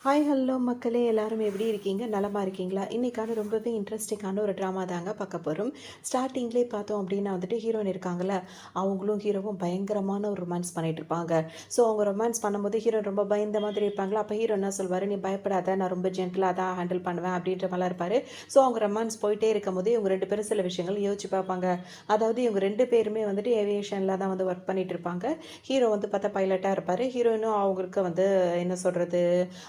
Hi hello மக்களே எல்லாரும் எப்படி இருக்கீங்க நலமாக இருக்கீங்களா இன்றைக்கான ரொம்பவே இன்ட்ரெஸ்டிங்கான ஒரு ட்ராமா தாங்க பார்க்க போகிறோம். ஸ்டார்டிங்லேயே பார்த்தோம் அப்படின்னா வந்துட்டு ஹீரோயின் இருக்காங்கல்ல, அவங்களும் ஹீரோவும் பயங்கரமான ஒரு ரொமான்ஸ் பண்ணிட்டு இருப்பாங்க. ஸோ அவங்க ரொமான்ஸ் பண்ணும்போது ஹீரோயின் ரொம்ப பயந்த மாதிரி இருப்பாங்களா, அப்போ ஹீரோ என்ன சொல்வார், நீ பயப்படாத, நான் ரொம்ப ஜென்டிலாக தான் ஹேண்டில் பண்ணுவேன் அப்படின்ற மாதிரிலாம் இருப்பார். ஸோ அவங்க ரொமான்ஸ் போயிட்டே இருக்கும்போது இவங்க ரெண்டு பேரும் சில விஷயங்கள் யோசிச்சு பார்ப்பாங்க. அதாவது இவங்க ரெண்டு பேருமே வந்துட்டு ஏவியேஷனில் தான் வந்து ஒர்க் பண்ணிட்டு இருப்பாங்க. ஹீரோ வந்து பார்த்தா பைலட்டாக இருப்பார், ஹீரோயினும் அவங்களுக்கு வந்து என்ன சொல்கிறது,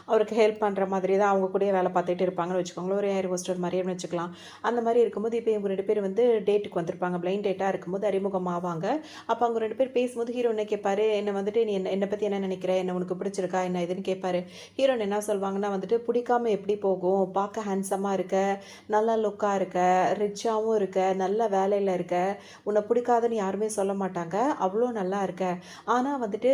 அவருக்கு ஹெல்ப் பண்ணுற மாதிரி தான் அவங்க கூடயே வேலை பார்த்துட்டு இருப்பாங்கன்னு வச்சுக்கோங்களேன். ஒரு ஏர் ஹோஸ்டர் மாதிரியே வச்சுக்கலாம். அந்த மாதிரி இருக்கும்போது இப்போ இவங்க ரெண்டு பேர் வந்து டேட்டுக்கு வந்திருப்பாங்க. பிளைண்ட் டேட்டாக இருக்கும்போது அறிமுகம் ஆவாங்க. அப்போ அவங்க ரெண்டு பேர் பேசும்போது ஹீரோ என்ன கேட்பாரு, என்னை வந்துட்டு நீ என்னை பற்றி என்ன நினைக்கிற, என்ன உனக்கு பிடிச்சிருக்கா என்ன இதுன்னு கேட்பாரு. ஹீரோயின் என்ன சொல்வாங்கன்னா வந்துட்டு, பிடிக்காம எப்படி போகும், பார்க்க ஹேண்ட்ஸமாக இருக்க, நல்லா லுக்காக இருக்க, ரிச்சாகவும் இருக்க, நல்ல வேலையில் இருக்க, உன்னை பிடிக்காதுன்னு யாருமே சொல்ல மாட்டாங்க, அவ்வளோ நல்லா இருக்க. ஆனால் வந்துட்டு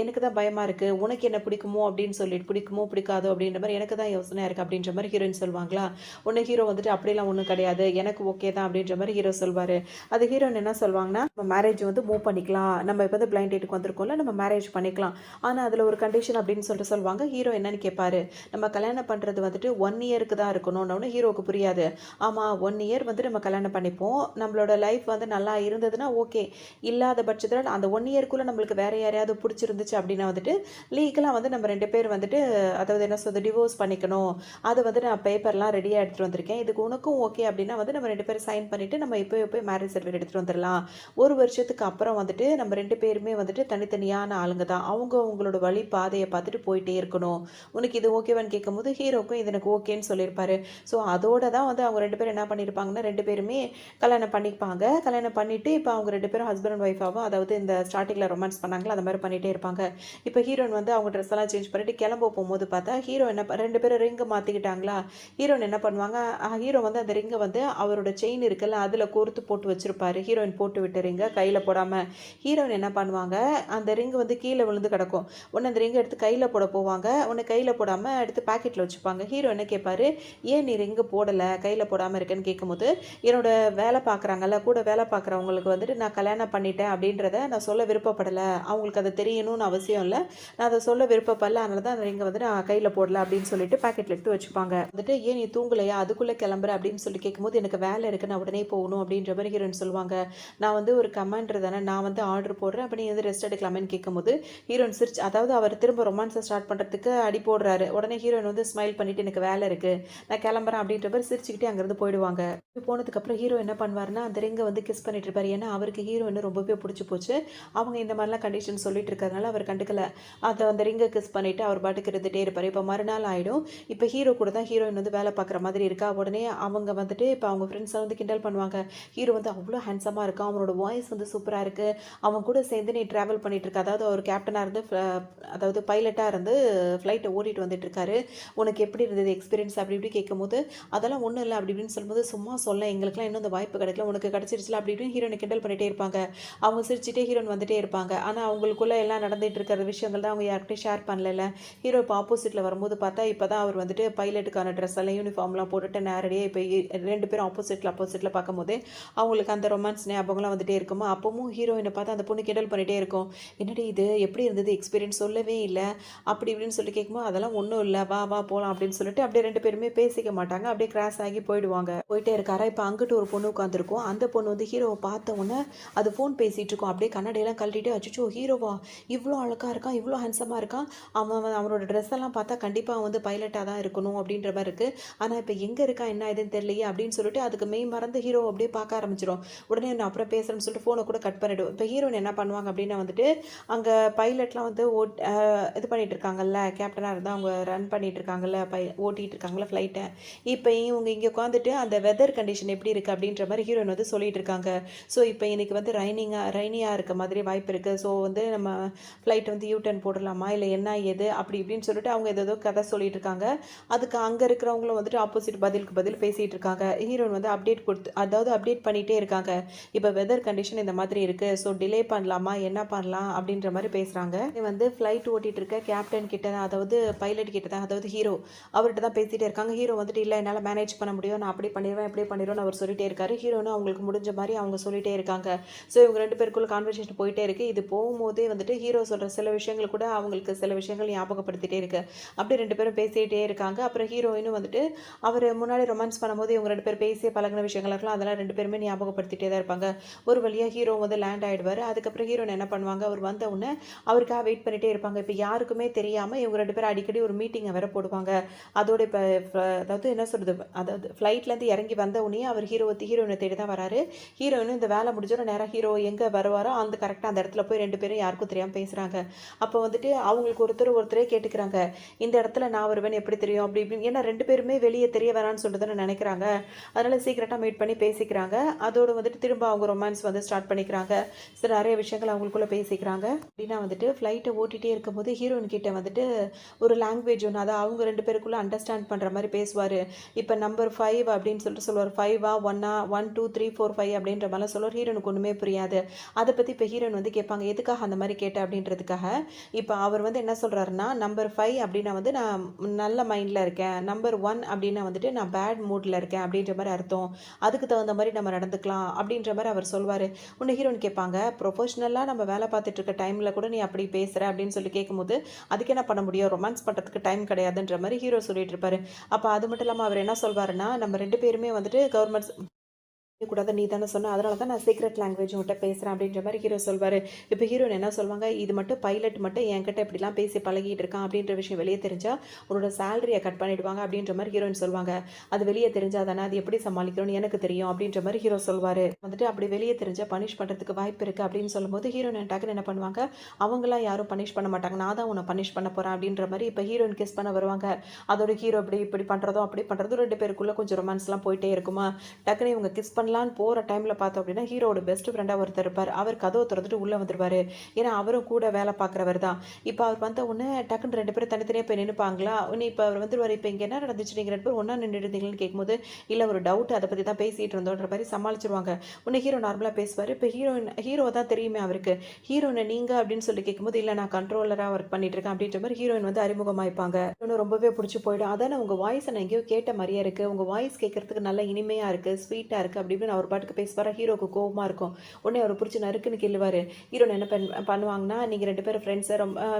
எனக்கு தான் பயமாக இருக்குது, உனக்கு என்ன பிடிக்குமோ அப்படின்னு சொல்லிட்டு, பிடிக்குமோ பிடிக்காதோ அப்படின்ற மாதிரி எனக்கு தான் யோசனையாக இருக்குது அப்படின்ற மாதிரி ஹீரோயின் சொல்லுவாங்களா. ஒன்று ஹீரோ வந்துட்டு அப்படிலாம் ஒன்றும் கிடையாது, எனக்கு ஓகே தான் அப்படின்ற மாதிரி ஹீரோ சொல்வார். அது ஹீரோயின் என்ன சொல்லுவாங்கன்னா, நம்ம மேரேஜ் வந்து மூவ் பண்ணிக்கலாம், நம்ம இப்போ வந்து பிளைண்ட் டேட்டுக்கு வந்திருக்கோம்ல, நம்ம மேரேஜ் பண்ணிக்கலாம், ஆனால் அதில் ஒரு கண்டிஷன் அப்படின்னு சொல்லிட்டு சொல்லுவாங்க. ஹீரோ என்னன்னு கேட்பாரு, நம்ம கல்யாணம் பண்ணுறது வந்துட்டு 1 இயருக்கு தான் இருக்கணும்னு ஹீரோவுக்கு புரியாது. ஆமாம் 1 இயர் வந்து நம்ம கல்யாணம் பண்ணிப்போம், நம்மளோட லைஃப் வந்து நல்லா இருந்ததுன்னா ஓகே, இல்லாத பட்சத்தில் அந்த 1 இயர்க்குள்ளே நம்மளுக்கு வேற யாரையாவது பிடிச்சிருந்துச்சு அப்படின்னா வந்துட்டு லீகலாக வந்து நம்ம ரெண்டு பேர் வந்துட்டு, அதாவது என்ன சொல்றது, டிவோர்ஸ் பண்ணிக்கணும். அது வந்து நான் பேப்பர்லாம் ரெடியாக எடுத்துகிட்டு வந்திருக்கேன், இதுக்கு உனக்கும் ஓகே அப்படின்னா வந்து நம்ம ரெண்டு பேரும் சைன் பண்ணிவிட்டு நம்ம போய் மேரேஜ் சர்டிஃபிகேட் எடுத்துகிட்டு வந்துடலாம். ஒரு வருஷத்துக்கு அப்புறம் வந்துட்டு நம்ம ரெண்டு பேருமே வந்துட்டு தனித்தனியான ஆளுங்க தான், அவங்க அவங்களோட வழி பாதையை பார்த்துட்டு போயிட்டே இருக்கணும், உனக்கு இது ஓகேவான்னு கேட்கும்போது ஹீரோக்கும் இது எனக்கு ஓகேன்னு சொல்லியிருப்பாரு. ஸோ அதோட தான் வந்து அவங்க ரெண்டு பேரும் என்ன பண்ணியிருப்பாங்கன்னா, ரெண்டு பேருமே கல்யாணம் பண்ணிப்பாங்க. கல்யாணம் பண்ணிவிட்டு இப்போ அவங்க ரெண்டு பேரும் ஹஸ்பண்ட் அண்ட் ஒய்ஃபாகவும், அதாவது இந்த ஸ்டார்டிங்கில் ரொமான்ஸ் பண்ணாங்களா அந்த மாதிரி பண்ணிகிட்டே இருப்பாங்க. இப்போ ஹீரோயின் வந்து அவங்க ட்ரெஸ் எல்லாம் சேஞ்ச் பண்ணிட்டு கிளம்ப போகும்போது பார்த்தா ஹீரோ என்ன ரெண்டு பேரும் ரிங்கு மாற்றிக்கிட்டாங்களா. ஹீரோயின் என்ன பண்ணுவாங்க, ஹீரோ வந்து அந்த ரிங்கை வந்து அவரோட செயின் இருக்குல்ல அதில் கோர்த்து போட்டு வச்சிருப்பாரு. ஹீரோயின் போட்டு விட்டு ரிங்கை கையில் போடாமல் ஹீரோயின் என்ன பண்ணுவாங்க, அந்த ரிங்கு வந்து கீழே விழுந்து கிடக்கும். உடனே அந்த ரிங்கை எடுத்து கையில் போட போவாங்க, உடனே கையில் போடாமல் எடுத்து பாக்கெட்டில் வச்சுப்பாங்க. ஹீரோ என்ன கேட்பாரு, ஏன் நீ ரிங்கு போடலை, கையில் போடாமல் இருக்கேன்னு கேட்கும்போது, என்னோட வேலை பார்க்குறாங்கல்ல, கூட வேலை பார்க்குறவங்களுக்கு வந்துட்டு நான் கல்யாணம் பண்ணிட்டேன் அப்படின்றத நான் சொல்ல விருப்பப்படலை, அவங்களுக்கு அதை தெரியணும்னு அவசியம் இல்லை, நான் அதை சொல்ல விருப்பப்படல, அதனால தான் அந்த ரிங்கை வந்து நான் கையில் போடல அப்படின்னு சொல்லிட்டு பாக்கெட்டில் எடுத்து வச்சுப்பாங்க. வந்துட்டு ஏன் நீ தூங்கலையா, அதுக்குள்ளே கிளம்புற அப்படின்னு சொல்லி கேட்கும்போது, எனக்கு வேலை இருக்குது, நான் உடனே போகணும் அப்படின்ற மாதிரி ஹீரோயின் சொல்லுவாங்க. நான் வந்து ஒரு கமாண்டர் தானே, நான் வந்து ஆர்டர் போடுறேன், அப்போ நீ வந்து ரெஸ்ட் எடுக்கலாமேன்னு கேட்கும்போது ஹீரோயின் சிரிச்சு, அதாவது அவர் திரும்ப ரொமான்ஸை ஸ்டார்ட் பண்ணுறதுக்கு அடி போடுறாரு. உடனே ஹீரோயின் வந்து ஸ்மைல் பண்ணிட்டு, எனக்கு வேலை இருக்குது, நான் கிளம்புறேன் அப்படின்ற மாதிரி சிரிச்சுக்கிட்டே அங்கேருந்து போயிடுவாங்க. போனதுக்கப்புறம் ஹீரோ என்ன பண்ணுவாருன்னா, அந்த ரிங்கை வந்து கிஸ் பண்ணிட்டு இருப்பாரு. ஏன்னா அவருக்கு ஹீரோயின் ரொம்பவே பிடிச்சி போச்சு, அவங்க இந்த மாதிரிலாம் கண்டிஷன் சொல்லிட்டு இருக்கிறதுனால அவர் கண்டுக்கல. அதை அந்த ரிங்கை கிஸ் பண்ணிவிட்டு அவர் பாட்டுக்கு இருந்துகிட்டே இருப்பார். இப்போ மறுநாள் ஆகிடும். இப்போ ஹீரோ கூட தான் ஹீரோயின் வந்து வேலை பார்க்குற மாதிரி இருக்கா. உடனே அவங்க வந்துட்டு இப்போ அவங்க ஃப்ரெண்ட்ஸ்லாம் வந்து கிண்டல் பண்ணுவாங்க, ஹீரோ வந்து அவ்வளோ ஹேண்ட்ஸமாக இருக்கான், அவனோட வாய்ஸ் வந்து சூப்பராக இருக்குது, அவன் கூட சேர்ந்து நீ ட்ராவல் பண்ணிகிட்டு இருக்க, அதாவது அவர் கேப்டனாக இருந்து அதாவது பைலட்டாக இருந்து ஃப்ளைட்டை ஓட்டிகிட்டு வந்துட்டு இருக்காரு, உனக்கு எப்படி இருந்தது எக்ஸ்பீரியன்ஸ் அப்படி இப்படி கேட்கும்போது, அதெல்லாம் ஒன்றும் இல்லை அப்படி இப்படின்னு சொல்லும்போது, சும்மா சொல்ல எங்களுக்குலாம் இன்னும் அந்த வாய்ப்பு கிடைக்கல, உனக்கு கிடச்சிருச்சுல அப்படி இப்படின்னு ஹீரோனை கிண்டல் பண்ணிகிட்டே இருப்பாங்க. அவங்க சிரிச்சுட்டே ஹீரோயின் வந்துட்டே இருப்பாங்க. ஆனால் அவங்களுக்குள்ளே எல்லாம் நடந்துகிட்டு இருக்கிற விஷயங்கள் தான் அவங்க யார்கிட்டையும் ஷேர் பண்ணல. ஹீரோ இப்போ ஆப்போசிட்டில் வரும்போது பார்த்தா இப்போ தான் அவர் வந்துட்டு பைலட்டுக்கான ட்ரெஸ் எல்லாம் யூனிஃபார்ம்லாம் போட்டுட்டு நேரடியாக இப்போ ரெண்டு பேரும் ஆப்போசிட்டில் பார்க்கும்போது அவங்களுக்கு அந்த ரொமான்ஸ் ஞாபகம்லாம் வந்துட்டே இருக்குமா. அப்பவும் ஹீரோயினை பார்த்து அந்த பொண்ணு கிண்டல் பண்ணிகிட்டே இருக்கும், என்னடி இது எப்படி இருந்தது எக்ஸ்பீரியன்ஸ் சொல்லவே இல்லை அப்படி இப்படின்னு சொல்லி கேட்கும்போது, அதெல்லாம் ஒன்றும் இல்லை, வா வா போகலாம் அப்படின்னு சொல்லிட்டு அப்படியே ரெண்டு பேருமே பேசிக்க மாட்டாங்க, அப்படியே கிராஸ் ஆகி போயிட்டே இருக்காரா. இப்போ அங்கிட்டு ஒரு பொண்ணு உட்காந்துருக்கும். அந்த பொண்ணு வந்து ஹீரோவை பார்த்த உடனே அது ஃபோன் பேசிகிட்டு இருக்கும், அப்படியே கண்ணாடியெல்லாம் கழட்டிட்டு, அச்சோ ஹீரோவா இவ்வளோ அழகாக இருக்கான், இவ்வளோ ஹேண்ட்ஸமாக இருக்கான், அவனோட ட்ரெஸ் எல்லாம் பார்த்தா கண்டிப்பாக வந்து பைலட்டாக தான் இருக்கணும் அப்படின்ற மாதிரி இருக்குது, ஆனால் இப்போ எங்கே இருக்கான் என்ன இதுன்னு தெரியலையே அப்படின்னு சொல்லிட்டு அதுக்கு மெய் மறந்து ஹீரோ அப்படியே பார்க்க ஆரம்பிச்சிடும். உடனே நான் அப்புறம் பேசுகிறேன்னு சொல்லிட்டு ஃபோனை கூட கட் பண்ணிவிடும். இப்போ ஹீரோயின் என்ன பண்ணுவாங்க அப்படின்னா வந்துட்டு, அங்கே பைலட்லாம் வந்து இது பண்ணிகிட்டு இருக்காங்கல்ல, கேப்டனாக இருந்தால் அவங்க ரன் பண்ணிகிட்டு இருக்காங்கல்ல, ஓட்டிகிட்டு இருக்காங்கல்ல ஃப்ளைட்டை, இப்போ இவங்க இங்கே உட்காந்துட்டு அந்த வெதர் கண்டிஷன் எப்படி இருக்குது அப்படின்ற மாதிரி ஹீரோயின் வந்து சொல்லிட்டு இருக்காங்க. ஸோ இப்போ இன்னைக்கு வந்து ரைனியாக இருக்க மாதிரி வாய்ப்பு இருக்குது, ஸோ வந்து நம்ம ஃப்ளைட் வந்து யூ-டர்ன் போடலாமா இல்லை என்ன ஏது அப்படி இப்படின்னு சொல்லிட்டு அவங்க ஏதோ கதை சொல்லிட்டு இருக்காங்க. அதுக்கு அங்கே இருக்கிறவங்களும் வந்துட்டு ஆப்போசிட் பதிலுக்கு பதில் பேசிகிட்டு இருக்காங்க. ஹீரோயின் வந்து அப்டேட் பண்ணிகிட்டே இருக்காங்க, இப்போ வெதர் கண்டிஷன் இந்த மாதிரி இருக்குது, ஸோ டிலே பண்ணலாமா என்ன பண்ணலாம் அப்படின்ற மாதிரி பேசுகிறாங்க. வந்து ஃப்ளைட் ஓட்டிகிட்டு இருக்க கேப்டன் கிட்ட தான், அதாவது பைலட் கிட்ட தான், அதாவது ஹீரோ அவர்கிட்ட தான் பேசிகிட்டே இருக்காங்க. ஹீரோ வந்துட்டு இல்லை என்னால் மேனேஜ் பண்ண முடியும், நான் அப்படி பண்ணிடுவேன் இப்படி பண்ணிடும்னு அவர் சொல்லிட்டே இருக்காரு. ஹீரோனும் அவங்களுக்கு முடிஞ்ச மாதிரி அவங்க சொல்லிட்டே இருக்காங்க. ஸோ இவங்க 2 பேருக்குள்ள கான்வர்சேஷன் போயிட்டே இருக்கு. இது போகும்போதே வந்துட்டு ஹீரோ சொல்ற சில விஷயங்கள் கூட அவங்களுக்கு சில விஷயங்கள் ஞாபகப்படுத்திட்டே இருக்கு. அப்படி 2 பேரும் பேசிட்டே இருக்காங்க. அப்புறம் ஹீரோயினும் வந்துட்டு அவரு முன்னாடி ரொமான்ஸ் பண்ணும்போது இவங்க 2 பேரும் பேசி பழகுன விஷயங்கள் இருக்கலாம். அதெல்லாம் 2 பேருமே ஞாபகப்படுத்திட்டே தான் இருப்பாங்க. ஒரு வழியா ஹீரோ வந்து லேண்ட் ஆயிடுவாரு. அதுக்கப்புறம் ஹீரோயின் என்ன பண்ணுவாங்க, அவர் வந்த உடனே அவருக்காக வெயிட் பண்ணிட்டே இருப்பாங்க. இப்ப யாருக்குமே தெரியாம இவங்க 2 பேரும் அடிக்கடி ஒரு மீட்டிங்க வேற போடுவாங்க. அதோட இப்ப அதாவது என்ன சொல்றது, அதாவது ஃப்ளைட்லேருந்து இறங்கி வந்த உடனே அவர் ஹீரோயினை தேடி தான் வராரு. ஹீரோயினும் இந்த வேலை முடிஞ்சோட நேரா ஹீரோ எங்க வருவாரோ அந்த கரெக்ட்டா அந்த இடத்துல போய் 2 பேரும் யாருக்கும் தெரியாம பேசுறாங்க. அப்போ வந்துட்டு அவங்களுக்கு ஒருத்தரே கேட்டுக்கிறாங்க. இந்த இடத்துல நான் வருவேன்னு எப்படி தெரியும்? அப்படி இப்படின்னு. ஏன்னா 2 பேருமே வெளிய தெரிய வேணான்னு சொல்லிட்டு தானே நெனைக்கிறாங்க. அதனால சீக்கிரட்டா மீட் பண்ணி பேசிக்கிறாங்க. அதோட வந்துட்டு திரும்ப அவங்க ரொமான்ஸ் வந்து ஸ்டார்ட் பண்ணிக்கிறாங்க. சரி நெறைய விஷயங்கள் அவங்களுக்குள்ள பேசிக்கிறாங்க. அப்படின்னா வந்துட்டு ஃப்ளைட்ட ஓட்டிட்டே இருக்கும்போது ஹீரோயின் கிட்ட வந்துட்டு ஒரு லாங்குவேஜ் ஒண்ணு அதான் அவங்க 2 பேருக்குள்ள அண்டர்ஸ்டாண்ட் பண்ற மாரி பேசுவாரு. இப்ப நம்பர் 5 அப்படின்னு சொல்லிட்டு சொல்லுவாரு. 5ஆ 1ஆ 1, 2, 3, 4, 5 அப்படின்ற மாரிலாம் சொல்லுவாரு. ஹீரோயினுக்கு ஒண்ணுமே புரியாது. அத பத்தி இப்ப ஹீரோயின் வந்து கேட்பாங்க. எதுக்காக அந்த மாரி கேட்ட அப்படின்றதுக்காக. இப்ப அவர் வந்து என்ன சொல்றாருன்னா, நம்பர் 5 அப்படின்னா வந்து நான் நல்ல மைண்ட்ல இருக்கேன். நம்பர் 1 அப்படின்னா வந்துட்டு நான் பேட் மூட்ல இருக்கேன் அப்படின்ற மாரி அர்த்தம். அதுக்கு தகுந்த மாரி நம்ம நடந்துக்கலாம் அப்படின்ற மாரி அவர் சொல்வாரு. உடனே ஹீரோயின் கேட்பாங்க, "ப்ரொஃபஷனலா நம்ம வேலை பார்த்துட்டு இருக்க டைம்ல கூட நீ அப்படி பேசுற" அப்படின்னு சொல்லி கேட்கும்போது, அதுக்கு என்ன பண்ண முடியும்? ரொமான்ஸ் பண்றதுக்கு டைம் கிடையாதுன்ற மாரி ஹீரோ சொல்லிட்டு இருப்பாரு. அப்ப அது மட்டும் இல்லாம அவர் என்ன சொல்வாருன்னா, நம்ம 2 பேருமே வந்துட்டு கவர்மெண்ட் கூடாது நீ தானே சொன்ன. அதனால தான் நான் சீக்ரெட் லாங்குவேஜ் உன்கிட்ட பேசுறேன் அப்படின்ற மாரி ஹீரோ சொல்வாரு. இப்ப ஹீரோயின் என்ன சொல்வாங்க, இது மட்டும் பைலட் மட்டும் என்கிட்ட இப்படிலாம் பேசி பழகிட்டு இருக்கான் அப்படின்ற விஷயம் வெளிய தெரிஞ்சா, உன்னோட சேலரிய கட் பண்ணிடுவாங்க அப்படின்ற மாரி ஹீரோயின் சொல்வாங்க. அது வெளிய தெரிஞ்சா தானே அது எப்படி சமாளிக்கணும்னு எனக்கு தெரியும் அப்படின்ற மாரி ஹீரோ சொல்வாரு. வந்துட்டு அப்படி வெளிய தெரிஞ்சா பனிஷ் பண்றதுக்கு வாய்ப்பு இருக்கு அப்படின்னு சொல்லும்போது, ஹீரோயின் டக்குனு என்ன பண்ணுவாங்க, அவங்கலாம் யாரும் பனிஷ் பண்ண மாட்டாங்க. நான் தான் உன்ன பனிஷ் பண்ண போறேன் அப்படின்ற மாரி இப்ப ஹீரோயின் கிஸ் பண்ண வருவாங்க. அதோட ஹீரோ இப்படி இப்படி பண்றதும், அப்படி பண்றதும் 2 பேருக்குள்ள கொஞ்சம் ரொமான்ஸ்லாம் போயிட்டே இருக்குமா. டக்குனு இவங்க கிஸ் பண்ணலான்னு போற டைம்ல பார்த்தோம் அப்படின்னா, ஹீரோவோட பெஸ்ட் ஃப்ரெண்டா ஒருத்தர் இருப்பாரு. அவர் கதவ தொறந்துட்டு உள்ள வந்துருவாரு. ஏன்னா, அவரும் கூட வேலை பார்க்குறவர் தான். இப்ப அவர் வந்த உடனே டக்குன்னு 2 பேரும் தனித்தனியா போய் நின்னுப்பாங்களா. உடனே இப்ப அவர் வந்துருவாரு. "இப்ப இங்க என்ன நடந்துச்சு? நீங்க 2 பேரும் ஒண்ணா நின்னுட்டு இருந்தீங்களான்னு?" கேட்கும்போது, "இல்ல ஒரு டவுட் அத பத்தி தான் பேசிட்டு இருந்தோன்ற" மாரி சமாளிச்சுருவாங்க. உடனே ஹீரோ நார்மலா பேசுவாரு. இப்ப ஹீரோவ தான் தெரியுமே அவருக்கு. ஹீரோயின நீங்க அப்படின்னு சொல்லி கேட்கும்போது, "இல்ல நான் கண்ட்ரோலரா ஒர்க் பண்ணிட்டு இருக்கேன்" அப்படின்ற மாரி ஹீரோயின் வந்து அறிமுகமாயிப்பாங்க. ஹீரோன்னு ரொம்பவே புடிச்சு போயிடும். "அதானே உங்க வாய்ஸ நான் எங்கேயோ கேட்ட மாரியே இருக்கு. உங்க வாய்ஸ் கேட்கறதுக்கு நல்லா இனிமையா இருக்கு, ஸ்வீட்டா இருக்கு" அப்படி இப்படின்னு அவர் பாட்டுக்கு பேசுவாரா. ஹீரோக்கு கோவமா இருக்கும். உடனே அவர புடிச்சு நறுக்குன்னு கிள்ளுவாரு. ஹீரோயின் என்ன பண்ணுவாங்கன்னா, "நீங்க 2 பேரும் ஃப்ரெண்ட்ஸ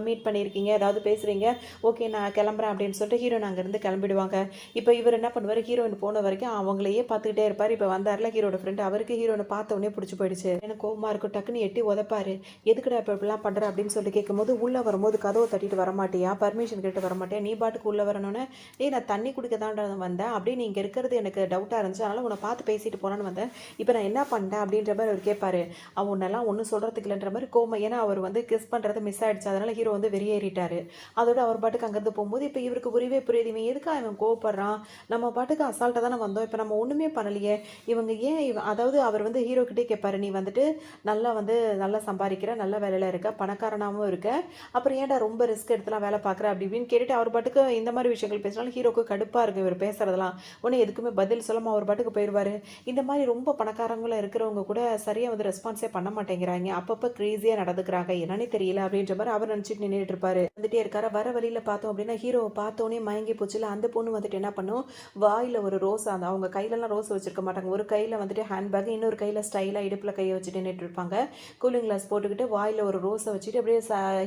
மீட் பண்ணியிருக்கீங்க, ஏதாவது பேசுறீங்க. ஓகே நான் கிளம்புறேன்" அப்படின்னு சொல்லிட்டு ஹீரோயின் அங்கருந்து கிளம்பிடுவாங்க. இப்ப இவரு என்ன பண்ணுவாரு, ஹீரோயின் போன வரைக்கும் அவங்களையே பார்த்துக்கிட்டே இருப்பாரு. இப்ப வந்தார்ல ஹீரோட ஃப்ரெண்ட், அவருக்கு ஹீரோயின பார்த்த உடனே புடிச்சு போயிடுச்சு. எனக்கு கோவமா இருக்கும். டக்குன்னு எட்டி உதைப்பாரு. "எதுக்குடா இப்ப இப்படிலாம் பண்ற?" அப்படின்னு சொல்லி கேட்கும்போது, உள்ள வரும்போது கதவ தட்டிட்டு வரமாட்டியா? பர்மிஷன் கேட்டு வரமாட்டியா? நீ பாட்டுக்கு உள்ள வரணும்னு, "டேய் நான் தண்ணி குடிக்க தான்டா வந்தேன். அப்படியே நீ இங்க இருக்கிறது எனக்கு டவுட்டா இருந்துச்சு. அதனால உன்ன பார்த்து பேசிட்டு போலான்னு வந்தேன். இப்ப நான் என்ன பண்ணிட்டேன்?" அப்படின்ற மாரி அவரு கேட்பாரு. அவன் உன்னெல்லாம் ஒண்ணும் சொல்றதுக்கு இல்லன்ற மாரி கோவமா ஏன்னா அவர் வந்து கிஸ் பண்றது மிஸ் ஆயிடுச்சு. அதனால ஹீரோ வந்து வெறியேறிட்டாரு. அதோட அவர் பாட்டுக்கு அங்கருந்து போம்போது, இப்ப இவருக்கு புரியவே புரியுது. இவன் எதுக்காக இவன் கோவப்படுறான்? நம்ம பாட்டுக்கு அசால்ட்டா தானே வந்தோம். இப்ப நம்ம ஒண்ணுமே பண்ணலையே. இவங்க ஏன் அதாவது அவர் வந்து ஹீரோ கிட்டயே கேட்பாரு. "நீ வந்துட்டு நல்லா சம்பாரிக்கிற, நல்ல வேலையில இருக்க, பணக்காரனாவும் இருக்க. அப்புறம் ஏன்டா ரொம்ப ரிஸ்க் எடுத்துலாம் வேலை பார்க்குற?" அப்படி இப்படின்னு கேட்டுட்டு அவர் பாட்டுக்கு இந்த மாரி விஷயங்கள் பேசினாலும் ஹீரோக்கு கடுப்பா இருக்கு இவர் பேசுறதெல்லாம். உடனே எதுக்குமே பதில் சொல்லாம அவர் பாட்டுக்கு போயிருவாரு. இந்த மாரி ரொம்ப பணக்காரங்களா இருக்கிறவங்க கூட சரியா வந்து ரெஸ்பான்ஸே பண்ண மாட்டேங்கிறாய்ங்க. அப்பப்ப கிரேஸியா நடந்துக்கிறாங்க. என்னன்னே தெரியல அப்படின்ற மாரி அவர் நினைச்சுட்டு நின்னுட்டு இருப்பாரு. வந்துட்டே இருக்காரா, வர வழியில பார்த்தோம் அப்படின்னா, ஹீரோவ பார்த்தோனே மயங்கி போச்சுல்ல, அந்த பொண்ணு வந்துட்டு என்ன பண்ணும், வாயில ஒரு ரோஸ் அந்த அவங்க கையிலலாம் ரோஸ் வச்சிருக்க மாட்டாங்க. ஒரு கையில வந்துட்டு ஹேண்ட்பேக், இன்னொரு கையில ஸ்டைலா இடுப்புல கைய வச்சுட்டு நின்னுட்டு இருப்பாங்க. கூலிங் கிளாஸ் போட்டுக்கிட்டு வாயில ஒரு ரோஸ வச்சுட்டு அப்படியே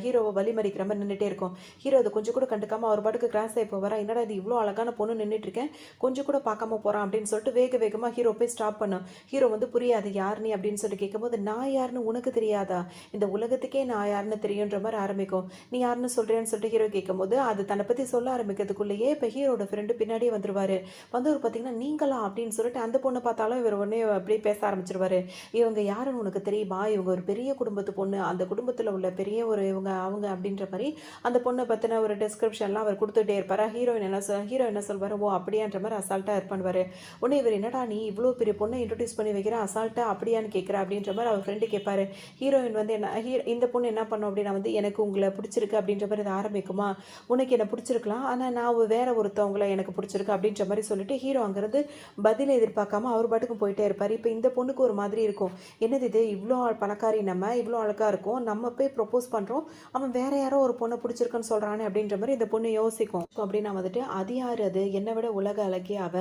ஹீரோவ வழிமறிக்கிற மாரி நின்னுட்டே இருக்கும். ஹீரோ அத கொஞ்சம் கூட கண்டுக்காம அவர் பாட்டுக்கு கிராஸ் ஆயி போவாரா, என்னடா இது இவ்ளோ அழகான பொண்ணு நின்னுட்டு இருக்கேன், கொஞ்சம் கூட பார்க்காம போறான் அப்படின்னு சொல்லிட்டு வேக வேகமா ஹீரோ போய் ஸ்டாப் பண்ணும். ஹீரோ வந்து புரியாது யார் நீ அப்படின்னு சொல்லி கேட்கும்போது, நான் யாருன்னு உனக்கு தெரியாதா? இந்த உலகத்துக்கே நான் யாருன்னு தெரியுன்ற மாரி ஆரம்பிக்கும். நீ யாருன்னு சொல்றியான்னு சொல்லிட்டு ஹீரோ கேட்கும்போது, அது தன்னை பத்தி சொல்ல ஆரம்பிக்கிறதுக்குள்ளேயே இப்ப ஹீரோட ஃப்ரெண்டு பின்னாடியே வந்துருவாரு. வந்தவரு பார்த்தீங்கன்னா, நீங்களா? அப்படின்னு சொல்லிட்டு அந்த பொண்ண பார்த்தாலும் இவர் உடனே அப்படியே பேச ஆரம்பிச்சுருவாரு. இவங்க யாருன்னு உனக்கு தெரியுமா? இவங்க ஒரு பெரிய குடும்பத்து பொண்ணு. அந்த குடும்பத்துல உள்ள பெரிய ஒரு இவங்க அவங்க அப்படின்ற மாரி அந்த பொண்ண பத்தின ஒரு டிஸ்கிரிப்ஷன்லாம் அவர் குடுத்துட்டே இருப்பாரா. ஹீரோ என்ன சொல்வாரு, ஓ அப்படியான்ற மாரி அசால்ட்டா இது பண்ணுவாரு. உடனே இவர் என்னடா நீ இவ்ளோ பெரிய பொண்ணு பொண்ணை இன்ட்ரடியூஸ் பண்ணி வைக்கிறேன், அசால்ட்டா அப்படியான்னு கேட்குறேன் அப்படின்ற மாதிரி அவர் ஃப்ரெண்டு கேட்பாரு. ஹீரோயின் வந்து என்ன இந்த பொண்ணு என்ன பண்ணும் அப்படின்னா வந்து, எனக்கு உங்களை பிடிச்சிருக்கு அப்படின்ற மாதிரி இது ஆரம்பிக்குமா, உனக்கு என்ன பிடிச்சிருக்கலாம், ஆனால் நான் வேற ஒருத்தவங்கள எனக்கு பிடிச்சிருக்கு அப்படின்ற மாதிரி சொல்லிட்டு ஹீரோ அங்கேருந்து பதில் எதிர்பார்க்காம அவர் பாட்டுக்கு போயிட்டே இருப்பார். இப்போ இந்த பொண்ணுக்கு ஒரு மாதிரி இருக்கும், என்னது இது இவ்வளோ பணக்காரி, நம்ம இவ்வளோ அழகாக இருக்கும், நம்ம போய் ப்ரொப்போஸ் பண்ணுறோம், அவன் வேற யாரோ ஒரு பொண்ணை பிடிச்சிருக்குன்னு சொல்கிறானே அப்படின்ற மாதிரி இந்த பொண்ணு யோசிக்கும். அப்படின்னா வந்துட்டு அது யார், அது என்னை விட உலக அழகி அவ,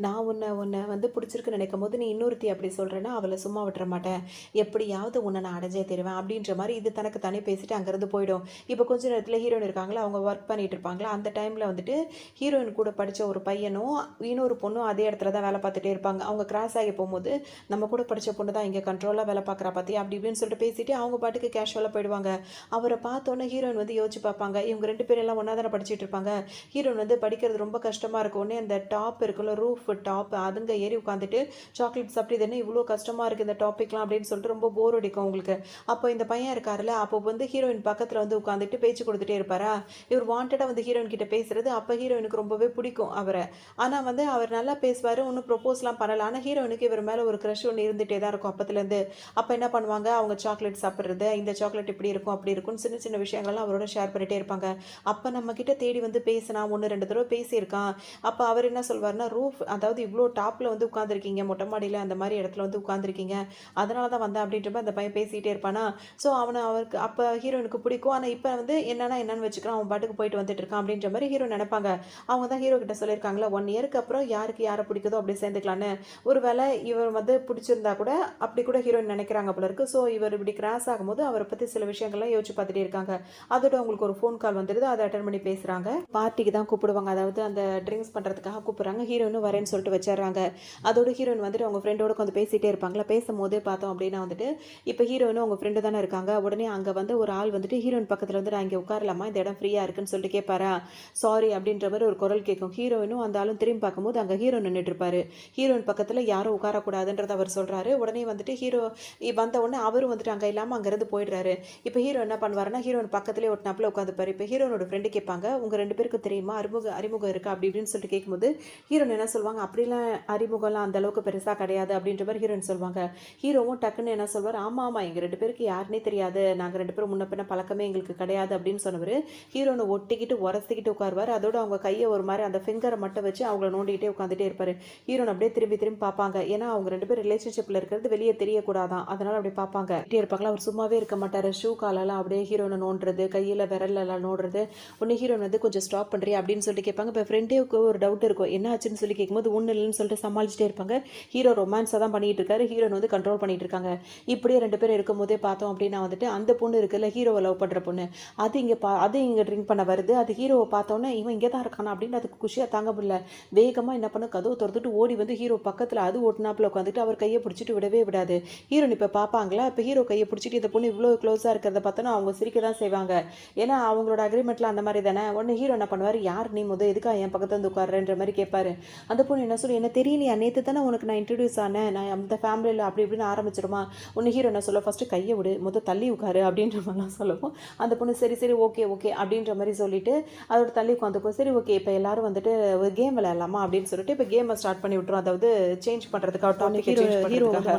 நான் உன்னை உன்னை வந்து பிடிச்சிருக்குன்னு நினைக்கும் போது நீ இன்னொருத்தி அப்படி சொல்கிறேன்னா அவளை சும்மா விட்டுற மாட்டேன், எப்படியாவது உன்னை நான் அடைஞ்சே தருவேன் அப்படின்ற மாதிரி இது தனக்கு தானே பேசிட்டு அங்கேருந்து போயிடும். இப்போ கொஞ்ச நேரத்தில் ஹீரோயின் இருக்காங்களா, அவங்க ஒர்க் பண்ணிட்டு இருப்பாங்களா, அந்த டைமில் வந்துட்டு ஹீரோயின் கூட படித்த ஒரு பையனும் இன்னொரு பொண்ணும் அதே இடத்துல தான் வேலை பார்த்துட்டே இருப்பாங்க. அவங்க கிராஸ் ஆகி போகும்போது நம்ம கூட படித்த பொண்ணு தான் இங்கே கண்ட்ரோலாக வேலை பார்க்குறா பார்த்தி அப்படி இப்படின்னு சொல்லிட்டு பேசிட்டு அவங்க பாட்டுக்கு கேஷுவலாக போயிடுவாங்க. அவரை பார்த்தோன்னே ஹீரோயின் வந்து யோசிச்சு பார்ப்பாங்க, இவங்க 2 பேரும் எல்லாம் ஒன்றா தானே படிச்சுட்டு இருப்பாங்க, ஹீரோயின் வந்து படிக்கிறது ரொம்ப கஷ்டமாக இருக்கும், உடனே அந்த டாப் இருக்குல்ல ரூஃப் டாப் அதுங்க ஏறி உட்காந்துட்டு சாக்லேட் சாப்பிட்டு இது என்ன இவ்வளோ கஷ்டமாக இருக்குது இந்த டாப்பிக்லாம் அப்படின்னு சொல்லிட்டு ரொம்ப போர் அடிக்கும் உங்களுக்கு. அப்போ இந்த பையன் இருக்காருல்ல, அப்போ வந்து ஹீரோயின் பக்கத்தில் வந்து உட்காந்துட்டு பேச்சு கொடுத்துட்டே இருப்பாரா, இவர் வாண்டடாக வந்து ஹீரோயின் கிட்ட பேசுறது, அப்போ ஹீரோயினுக்கு ரொம்பவே பிடிக்கும் அவரை. ஆனால் வந்து அவர் நல்லா பேசுவார், ஒன்றும் ப்ரொப்போஸ்லாம் பண்ணலை, ஆனால் ஹீரோயினுக்கு இவர் மேலே ஒரு க்ரஷ் ஒன்று இருந்துகிட்டே தான் இருக்கும் அப்போத்துலேருந்து. அப்போ என்ன பண்ணுவாங்க, அவங்க சாக்லேட் சாப்பிட்றது, இந்த சாக்லேட் இப்படி இருக்கும் அப்படி இருக்கும்னு சின்ன சின்ன விஷயங்கள்லாம் அவரோட ஷேர் பண்ணிகிட்டே இருப்பாங்க. அப்போ நம்மக்கிட்ட தேடி வந்து பேசினா 1-2 தடவை பேசியிருக்கான். அப்போ அவர் என்ன சொல்வார்னா, ரூஃப் அதாவது இவ்வளோ டாப்பில் வந்து உட்காந்துருக்கீங்க, மொட்டை மாடியில் அந்த மாதிரி இடத்துல வந்து உட்காந்துருக்கீங்க, அதனால தான் வந்தேன் அப்படின்ற மாதிரி அந்த பையன் பேசிகிட்டே இருப்பானா. ஸோ அவருக்கு அப்போ ஹீரோயினுக்கு பிடிக்கும். ஆனால் இப்போ வந்து என்னன்னு வச்சுக்கிறான், அவன் பாட்டுக்கு போயிட்டு வந்துட்டு இருக்கான் அப்படின்ற மாதிரி ஹீரோ நினைப்பாங்க. அவங்க தான் ஹீரோ கிட்ட சொல்லியிருக்காங்களா 1 இயருக்கு அப்புறம் யாருக்கு யாரை பிடிக்குதோ அப்படி சேர்ந்துக்கலான்னு. ஒரு வேளை இவர் வந்து பிடிச்சிருந்தா கூட அப்படி கூட ஹீரோயின் நினைக்கிறாங்க போல இருக்கு. ஸோ இவர் இப்படி கிராஸ் ஆகும்போது அவரை பற்றி சில விஷயங்கள்லாம் யோசிச்சு பார்த்துட்டே இருக்காங்க. அதோட அவங்களுக்கு ஒரு ஃபோன் கால் வந்துடுது, அதை அட்டன் பண்ணி பேசுகிறாங்க. பார்ட்டிக்கு தான் கூப்பிடுவாங்க, அதாவது அந்த ட்ரிங்க்ஸ் பண்ணுறதுக்காக கூப்பிட்றாங்க. ஹீரோயினும் வரேன்னு சொல்லிட்டு வச்சிடறாங்க. அதோட ஹீரோயின் வந்துட்டு அவங்க ஃப்ரெண்டோட கொஞ்சம் பேசிகிட்டே இருப்பாங்களா. பேசும்போது பார்த்தோம் அப்படின்னா வந்துட்டு இப்போ ஹீரோயினும் அவங்க ஃப்ரெண்டு தானே இருக்காங்க. உடனே அங்கே வந்து ஒரு ஆள் வந்துட்டு ஹீரோயின் பக்கத்தில் வந்து நான் இங்கே உட்காரலாமா, இந்த இடம் ஃப்ரீயாக இருக்குன்னு சொல்லிட்டு கேட்பாரா. சாரி அப்படின்ற மாதிரி ஒரு குரல் கேட்கும். ஹீரோயினும் அந்த ஆளும் திரும்பி பார்க்கும்போது அங்கே ஹீரோயின் நின்றுட்டு இருப்பாரு. ஹீரோயின் பக்கத்தில் யாரும் உட்காரக்கூடாதுன்றதை அவர் சொல்கிறாரு. உடனே வந்துட்டு ஹீரோ வந்த உடனே அவரும் வந்துட்டு அங்கே இல்லாமல் அங்கேருந்து போயிடுறாரு. இப்போ ஹீரோ என்ன பண்ணுவாருன்னா ஹீரோயின் பக்கத்துலேயே ஒரு நாப்பில் உட்காந்துப்பாரு. இப்போ ஹீரோனோட ஃப்ரெண்டு கேட்பாங்க, உங்கள் 2 பேருக்கு தெரியுமா, அறிமுகம் இருக்கா அப்படி இப்படின்னு சொல்லிட்டு கேட்கும்போது ஹீரோயின் என்ன சொல்லுவாங்க, அப்படிலாம் அறிமுகம்லாம் அந்த அளவுக்கு பெருசாக கிடையாது அப்படின்ற மாதிரி ஹீரோயின் சொல்லுவாங்க. ஹீரோவும் டக்குன்னு என்ன சொல்வார், ஆமாம் ஆமாம் எங்கள் 2 பேருக்கு யாருன்னே தெரியாது, நாங்கள் 2 பேரும் முன்ன பின்ன பழக்கமே எங்களுக்கு கிடையாது அப்படின்னு சொன்னவர் ஹீரோனை ஒட்டிக்கிட்டு உரசிக்கிட்டு உட்காருவார். அதோட அவங்க கையை ஒரு மாதிரி அந்த ஃபிங்கரை மட்டும் வச்சு அவங்கள நோண்டிக்கிட்டே உட்காந்துட்டே இருப்பார். ஹீரோன் அப்படியே திரும்பி திரும்பி பார்ப்பாங்க. ஏன்னா அவங்க 2 பேர் ரிலேஷன்ஷிப்பில் இருக்கிறது வெளியே தெரியக்கூடாதான், அதனால் அப்படி பார்ப்பாங்க இருப்பாங்களா. அவர் சும்மாவே இருக்க மாட்டார். ஷூ காலெல்லாம் அப்படியே ஹீரோனை நோண்டுறது, கையில் விரலெல்லாம் நோண்டுறது. உடனே ஹீரோன் வந்து கொஞ்சம் ஸ்டாப் பண்ணுறியா அப்படின்னு சொல்லிட்டு கேட்பாங்க. இப்போ ஃப்ரெண்டேவுக்கு ஒரு டவுட் இருக்கும், என்ன ஆச்சுன்னு சொல்லி கேட்கும்போது ஒன்றும் இல்லைன்னு சொல்லிட்டு சமாளிச்சுட்டே இருப்பாங்க. ஹீரோ ரொமான்ஸாக தான் பண்ணிட்டு இருக்காரு, ஹீரோன் வந்து கண்ட்ரோல் பண்ணிட்டு இருக்காங்க. இப்படியே 2 பேரும் இருக்கும்போதே பார்த்தோம் அப்படின்னா வந்துட்டு அந்த பொண்ணு இருக்குல்ல, ஹீரோவை லவ் பண்ணுற பொண்ணு, அது இங்கே ட்ரிங்க் பண்ண வருது. அது ஹீரோவை பார்த்தோன்னே இவன் இங்கே தான் இருக்கானா அப்படின்னு அதுக்கு குஷியாக தாங்க முடியல. வேகமாக என்ன பண்ண கதவு திறந்துட்டு ஓடி வந்து ஹீரோ பக்கத்தில் அது ஓட்டுனாப்பில் உட்காந்துட்டு அவர் கையை பிடிச்சிட்டு விடவே விடாது. ஹீரோன் இப்போ பார்ப்பாங்களா, இப்போ ஹீரோ கையை பிடிச்சிட்டு இந்த பொண்ணு இவ்வளோ க்ளோஸாக இருக்கிறத பார்த்தோன்னா அவங்க சிரிக்க தான் செய்வாங்க. ஏன்னா அவங்களோட அக்ரிமெண்ட்டில் அந்த மாதிரி தானே. உடனே ஹீரோ என்ன பண்ணுவார், யார் நீ எதுக்காக என் பக்கத்தில் வந்து உட்காருன்ற மாதிரி கேட்பாரு. அந்த பொண்ணு என்ன சொல்லி, என்ன தெரியலையா, நேற்று தானே உனக்கு நான் இன்ட்ரடியூஸ் ஆனேன், நான் அந்த ஃபேமிலியில் அப்படி இப்படின்னு ஆரம்பிச்சிருமா. ஒன்று ஹீரோ என்ன சொல்ல, ஃபஸ்ட்டு கையை விடு, தள்ளி உட்காரு அப்படின்ற மாதிரிலாம் சொல்லுவோம். அந்த பொண்ணு சரி சரி ஓகே ஓகே அப்படின்ற மாதிரி சொல்லிட்டு அதோட தள்ளி உட்காந்துக்கும். சரி ஓகே இப்போ எல்லாரும் வந்துட்டு ஒரு கேம் விளையாடலாமா அப்படின்னு சொல்லிட்டு இப்போ கேமை ஸ்டார்ட் பண்ணி விட்டுரும். அதாவது சேஞ்ச் பண்ணுறதுக்காக டாபிக் ஹீரோ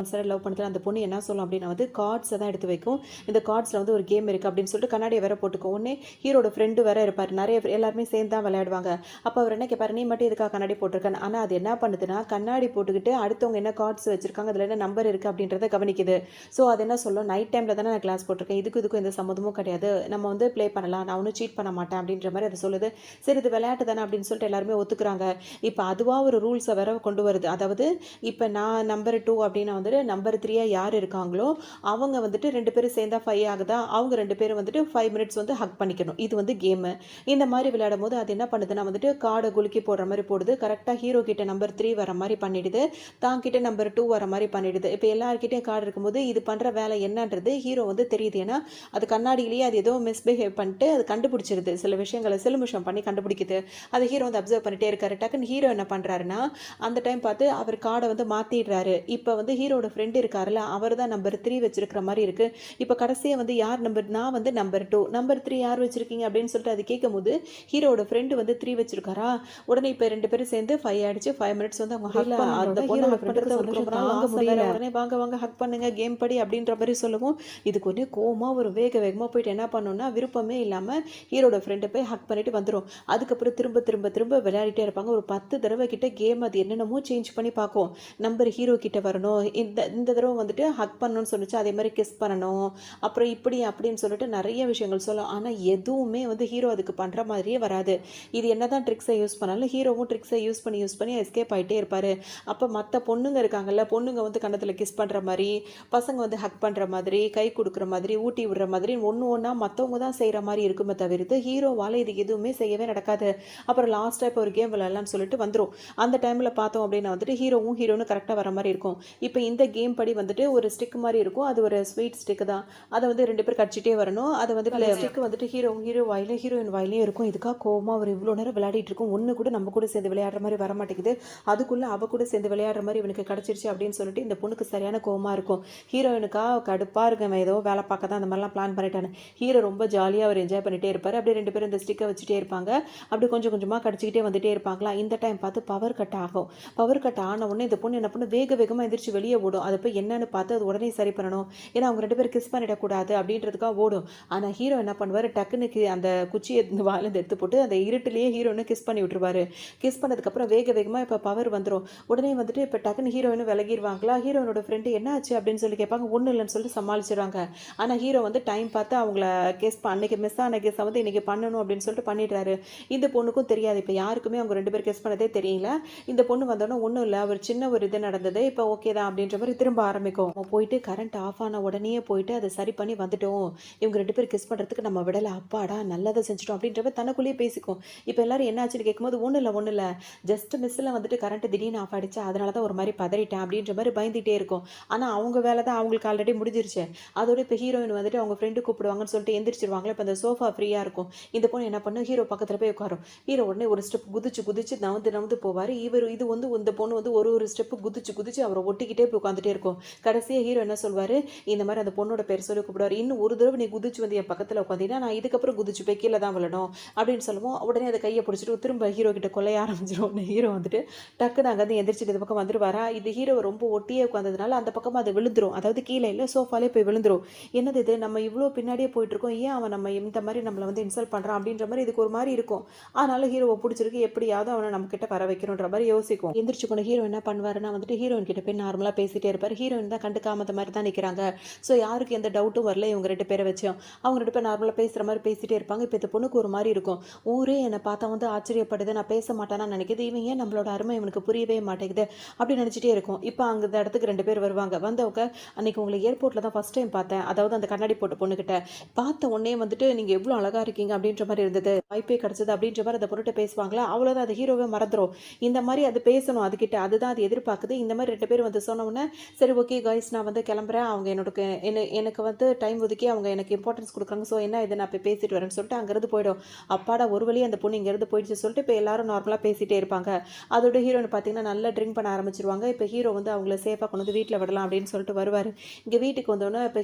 லவ் பண்ணுறது அந்த பொண்ணு என்ன சொல்லும் அப்படின்னா வந்து கார்ட்ஸை தான் எடுத்து வைக்கும். இந்த கார்ட்ஸில் வந்து ஒரு கேம் இருக்குது அப்படின்னு சொல்லிட்டு கண்ணாடியை வேற போட்டுக்கும். உடனே ஹீரோட ஃப்ரெண்டு வேற இருப்பார், நிறைய எல்லாருமே சேர்ந்து தான் விளையாடுவாங்க. அப்போ அவர் என்ன கேட்பாரு, நீ மட்டும் எதுக்காக கண்ணாடி போட்டிருக்கேன். ஆனால் அது என்ன பண்ணுதுன்னா கண்ணாடி போட்டுக்கிட்டு அடுத்தவங்க என்ன கார்ட்ஸ் வச்சிருக்காங்க, அதில் என்ன நம்பர் இருக்குது அப்படின்றத கவனிக்குது. ஸோ அது என்ன சொல்லும், நைட் டைமில் தானே நான் கிளாஸ் போட்டிருக்கேன், இதுக்கும் எந்த சம்மந்தமும் கிடையாது, நம்ம வந்து ப்ளே பண்ணலாம், நான் ஒன்றும் சீட் பண்ண மாட்டேன் அப்படின்ற மாதிரி அது சொல்லுது. சரி இது விளையாட்டு தானே அப்படின்னு சொல்லிட்டு எல்லாருமே ஒத்துக்கிறாங்க. இப்போ அதுவாக ஒரு ரூல்ஸை வேற கொண்டு வருது. அதாவது இப்போ நான் நம்பர் 2 அப்படின்னா வந்துட்டு நம்பர் 3 யார் இருக்காங்களோ அவங்க வந்துட்டு 2 பேரும் சேர்ந்தா 5 ஆகுதா, அவங்க 2 பேரும் வந்துட்டு 5 மினிட்ஸ் வந்து ஹக் பண்ணிக்கணும். இது வந்து கேமு. இந்த மாதிரி விளையாடும் போது அது என்ன பண்ணுதுன்னா வந்துட்டு கார்டை குலுக்கி போடுற மாதிரி போடுது. கரெக்டாக ஹீரோ கிட்ட நம்பர் 3 வர மாதிரி பண்ணிடுது, தான் கிட்ட நம்பர் 2 வர மாதிரி பண்ணிடுது. இப்போ எல்லாருக்கிட்டையும் கார்டு இருக்கும்போது இது பண்ணுற வேலை என்னன்றது ஹீரோ வந்து தெரியுது. ஏன்னா அது கண்ணாடியிலேயே அது ஏதோ மிஸ்பிஹேவ் பண்ணிட்டு அது கண்டுபிடிச்சிருது, சில விஷயங்களை சிலுமிஷம் பண்ணி கண்டுபிடிக்குது. அதை ஹீரோ வந்து அப்சர்வ் பண்ணிட்டே இருக்காரு. டக்குன்னு ஹீரோ என்ன பண்ணுறாருன்னா அந்த டைம் பார்த்து அவர் கார்டை வந்து மாற்றிடுறாரு. இப்போ வந்து ஹீரோட ஃப்ரெண்டு இருக்காருல்ல, அவர் தான் நம்பர் 3 வச்சிருக்கிற மாதிரி இருக்கு. இப்போ கடைசியாக வந்து யார் நான் வந்து நம்பர் 2, நம்பர் 3 யார் வச்சிருக்கீங்க அப்படின்னு சொல்லிட்டு அது கேட்கும்போது ஹீரோட ஃப்ரெண்டு வந்து 3 வச்சிருக்காரா. உடனே இப்போ 2 பேரும் சேர்ந்து 5 ஆயிடுச்சு. 5 மினிட்ஸ் வந்து அவங்க அந்த பொண்ணு ஹீரோட ஃப்ரெண்டுக்கு சந்தோஷம் தாங்க முடியல. உடனே வாங்க வாங்க ஹக் பண்ணுங்க கேம் படி அப்படின்ற மாதிரி சொல்லவும் இதுக்கு ஒரே கோவமா ஒரு வேகமாக போயிட்டு என்ன பண்ணோம்னா விருப்பமே இல்லாமல் ஹீரோட ஃப்ரெண்டை போய் ஹக் பண்ணிட்டு வந்துடும். அதுக்கப்புறம் திரும்ப திரும்ப திரும்ப விளையாடிட்டே இருப்பாங்க. ஒரு 10 தடவை கிட்ட கேம் அது என்னென்னமோ சேஞ்ச் பண்ணி பார்க்கும். நம்பர் ஹீரோ கிட்ட வரணும், இந்த இந்த தடவை வந்துட்டு ஹக் பண்ணணும்னு சொன்னிச்சு, அதே மாதிரி கிஸ் பண்ணணும், அப்புறம் இப்படி அப்படின்னு சொல்லிட்டு நிறைய விஷயங்கள் சொல்லும். ஆனால் எதுவுமே வந்து ஹீரோ அதுக்கு பண்ணுற மாதிரியே வராது. இது என்னதான் ட்ரிக்ஸை யூஸ் பண்ணாலும் ஹீரோவும் ட்ரிக்ஸை யூஸ் பண்ணி எஸ்கேப் ஆகிட்டே இருப்பார். அப்போ மற்ற பொண்ணுங்க இருக்காங்கல்ல, பொண்ணுங்க வந்து கன்னத்தில் கிஸ் பண்ணுற மாதிரி, பசங்க வந்து ஹக் பண்ணுற மாதிரி, கை கொடுக்குற மாதிரி, ஊட்டி விடுற மாதிரி ஒன்று ஒன்றா மற்றவங்க தான் செய்கிற மாதிரி இருக்குமே தவிர்த்து ஹீரோவால் இது எதுவுமே செய்யவே நடக்காது. அப்புறம் லாஸ்ட்டாக இப்போ ஒரு கேம் விளையாடலாம்னு சொல்லிட்டு வந்துடும். அந்த டைமில் பார்த்தோம் அப்படின்னா வந்துட்டு ஹீரோவும் ஹீரோனும் கரெக்டாக வர மாதிரி இருக்கும். இப்போ இந்த கேம் படி வந்துட்டு ஒரு ஸ்டிக் மாதிரி இருக்கும். அது ஒரு ஸ்வீட் ஸ்டிக் தான். அதை வந்து 2 பேர் கடிச்சிட்டே வரணும். அதை வந்து ஸ்டிக் வந்துட்டு ஹீரோ வாயிலும் ஹீரோயின் வாயிலையும் இருக்கும். இதுக்காக கோவமாக அவர் இவ்வளோ நேரம் விளையாடிட்டு இருக்கும். ஒன்று கூட நம்ம கூட சேர்ந்து விளையாடுற மாதிரி வர மாட்டேங்குது. அதுக்குள்ளே அவ கூட சேர்ந்து விளையாடுற மாதிரி இவனுக்கு கிடச்சிருச்சு அப்படின்னு சொல்லிட்டு இந்த பொண்ணுக்கு சரியான கோவமாக இருக்கும். ஹீரோயினுக்கா கடுப்பாக இருக்கும், ஏதோ வேலை பார்க்க தான் அந்த மாதிரிலாம் பிளான் பண்ணிட்டானு. ஹீரோ ரொம்ப ஜாலியாக அவர் என்ஜாய் பண்ணிகிட்டே இருப்பார். அப்படியே 2 பேரும் இந்த ஸ்டிக்கை வச்சுட்டே இருப்பாங்க. அப்படி கொஞ்சம் கொஞ்சமாக கடிச்சிக்கிட்டே வந்துட்டே இருப்பாங்களா. இந்த டைம் பார்த்து பவர் கட் ஆகும். பவர் கட் ஆன உடனே இந்த பொண்ணு என்ன பண்ணு வேகமாக எந்திரிச்சு வெளியே ஓடும். அதை போய் என்னன்னு பார்த்து அது உடனே சரி பண்ணணும். ஏன்னா அவங்க 2 பேரும் கிஸ் பண்ணிடக்கூடாது அப்படின்றதுக்காக ஓடும். ஆனால் ஹீரோ என்ன பண்ணுவார், டக்குன்னு அந்த குச்சியை வாயிலேருந்து எடுத்து போட்டு அந்த இருட்டிலேயே ஹீரோயினை கிஸ் பண்ணி விட்டுருவாரு. கிஸ் பண்ணதுக்கப்புறம் வேகமாக இப்போ பவர் வந்துடும். உடனே வந்துட்டு இப்போ டக்குன்னு ஹீரோயினும் விலகிடுவாங்களா. ஹீரோயினோட ஃப்ரெண்டு என்ன ஆச்சு அப்படின்னு சொல்லி கேட்பாங்க. ஒன்றும் இல்லைன்னு சொல்லிட்டு சமாளிச்சிடுவாங்க. ஆனால் ஹீரோ வந்து டைம் பார்த்து அவங்கள அன்னைக்கு மிஸ் ஆன கெஸ்ஸை வந்து இன்றைக்கி பண்ணணும் அப்படின்னு சொல்லிட்டு பண்ணிடுறாரு. இந்த பொண்ணுக்கும் தெரியாது, இப்போ யாருக்குமே அவங்க 2 பேர் கெஸ் பண்ணதே தெரியல. இந்த பொண்ணு வந்தோடனே ஒன்றும் இல்லை, ஒரு சின்ன ஒரு இது நடந்தது, இப்போ ஓகே தான் அப்படின்ற மாதிரி திரும்ப ஆரம்பிக்கும். போயிட்டு கரண்ட் ஆஃப் ஆன உடனே போயிட்டு அதை சரி பண்ணி வந்துட்டோம், இவங்க 2 பேர் கிஸ் பண்ணுறதுக்கு நம்ம விடலை, அப்பாடா நல்லதை செஞ்சுட்டோம் அப்படின்ற மாதிரி தனக்குள்ளேயே பேசிக்கும். இப்போ எல்லாரும் என்ன ஆச்சுன்னு கேட்கும்போது ஒன்றும் இல்லை ஜஸ்ட் மிஸ்ஸில் வந்துட்டு கரண்ட் திடீர்னு ஆஃப் ஆகிடுச்சு, அதனால தான் ஒரு மாதிரி பதறிட்டேன் அப்படின்ற மாதிரி பயந்துகிட்டே இருக்கும். ஆனால் அவங்க வேலை தான் அவங்களுக்கு ஆல்ரெடி முடிஞ்சிருச்சு. அதோட இப்போ ஹீரோயின் வந்துட்டு அவங்க ஃப்ரெண்டு கூப்பிடுவாங்கன்னு சொல்லிட்டு எந்திரிச்சிருவாங்களே. இப்போ அந்த சோஃபா ஃப்ரீயாக இருக்கும். இந்த பொண்ணு என்ன பண்ணு ஹீரோ பக்கத்தில் போய் உட்காரும். ஹீரோ உடனே ஒரு ஸ்டெப் குதிச்சு நவுந்து போவார். இது வந்து இந்த பொண்ணு வந்து ஒரு ஸ்டெப்பு குதிச்சு அவரை ஒட்டிக்கிட்டே போய் உட்காந்துட்டே இருக்கும். கடைசியாக ஹீரோ என்ன சொல்வார், இந்த மாதிரி அந்த பொண்ணோட பேர் சொல்லி கூப்பிடுவார். இன்னும் ஒரு தடவை நீ குதிச்சு வந்து என் பக்கத்தில் உட்காந்தீங்கன்னா நான் இதுக்கப்புறம் குதிச்சு போய் கீழே தான் விழணும் அப்படின்னு சொல்லுவோம். உடனே அதை கையை பிடிச்சிட்டு திரும்ப ஹீரோ கிட்ட கொல்லைய ஆரம்பிச்சிடும். ஹீரோ வந்துட்டு டக்குன்னு அங்கேருந்து எந்திரிச்சிட்டு இந்த பக்கம் வந்துடுவாரா. இது ஹீரோ ரொம்ப ஒட்டியே உட்காந்ததுனால அந்த பக்கம் அது விழுந்துரும். அதாவது கீழே இல்லை சோஃபாலே போய் விழுந்துரும். என்னது இது, நம்ம இவ்வளோ பின்னாடியே போயிட்டு இருக்கோம், ஏன் அவன் நம்ம இந்த மாதிரி நம்மளை வந்து இன்சல்ட் பண்ணுறான் அப்படின்ற மாதிரி இதுக்கு ஒரு மாதிரி இருக்கும். அதனால ஹீரோவை பிடிச்சிருக்கு, எப்படியாவது அவனை நம்ம கிட்ட வர வைக்கணுன்ற மாதிரி யோசிக்கும். எந்திரிச்சு கொண்டு ஹீரோ என்ன பண்ணுவாருன்னா வந்துட்டு ஹீரோயின் கிட்ட போய் நார்மலாக பேசிட்டே இருப்பார். ஹீரோயின் தான் கண்டுக்காமத மாதிரி தான் நிற்கிறாங்க. ஸோ யாருக்கு எந்த டவுட்டும் வரல இவங்க 2 பேரை வச்சோம். அவங்க 2 பேர் நார்மலாக பேசுகிற மாதிரி பேசிகிட்டே இருப்பாங்க. இப்போ இந்த பொண்ணுக்கு ஒரு மாதிரி இருக்கும். ஊரே என்னை பார்த்தா வந்து ஆச்சரியப்படுது, நான் பேச மாட்டேன்னா நினைக்கிது, இவன் ஏன் நம்மளோட அருமை இவனுக்கு புரியவே மாட்டேங்குது அப்படின்னு நினச்சிட்டே இருக்கும். இப்போ அங்கே இந்த இடத்துக்கு 2 பேர் வருவாங்க. வந்தவங்க அன்றைக்கி உங்களை ஏர்போர்ட்டில் தான் ஃபஸ்ட் டைம் பார்த்தேன், அதாவது அந்த கண்ணாடி போட்ட பொண்ணுக்கிட்ட பார்த்த உடனே வந்துட்டு நீங்கள் எவ்வளோ அழகாக இருக்கீங்க அப்படின்ற மாதிரி இருந்தது, வாய்ப்பே கிடச்சது அப்படின்ற மாதிரி அந்த பொண்ணுகிட்ட பேசுவாங்களா. அவ்வளோதான், அது ஹீரோவே மறந்துடும். இந்த மாதிரி அது பேசணும் அதுக்கிட்ட, அதுதான் அது எதிர்பார்க்குது. இந்த மாதிரி 2 பேர் வந்து சொன்னோன்னே சரி ஓகே காய்ஸ் நான் வந்து கிளம்புறேன், அவங்க எனக்கு வந்து டைம் ஒதுக்கி அவங்க எனக்கு இம்பார்ட்டன்ஸ் கொடுக்குறாங்க, ஸோ என்ன இதை நான் இப்போ பேசிட்டு வரேன்னு சொல்லிட்டு அங்கேருந்து போயிடும். அப்பாடா ஒரு வழி அந்த பொண்ணு இங்கேருந்து போயிடுச்சு சொல்லிட்டு இப்போ எல்லாரும் நார்மலாக பேசிகிட்டே இருப்பாங்க. அதோட ஹீரோன்னு பார்த்தீங்கன்னா நல்லா ட்ரிங்க் பண்ண ஆரம்பிச்சிருவாங்க. இப்போ ஹீரோ வந்து அவங்கள சேஃபாக கொண்டு வந்து வீட்டில் விடலாம் அப்படின்னு சொல்லிட்டு வருவார். இங்கே வீட்டுக்கு வந்தோடனே இப்போ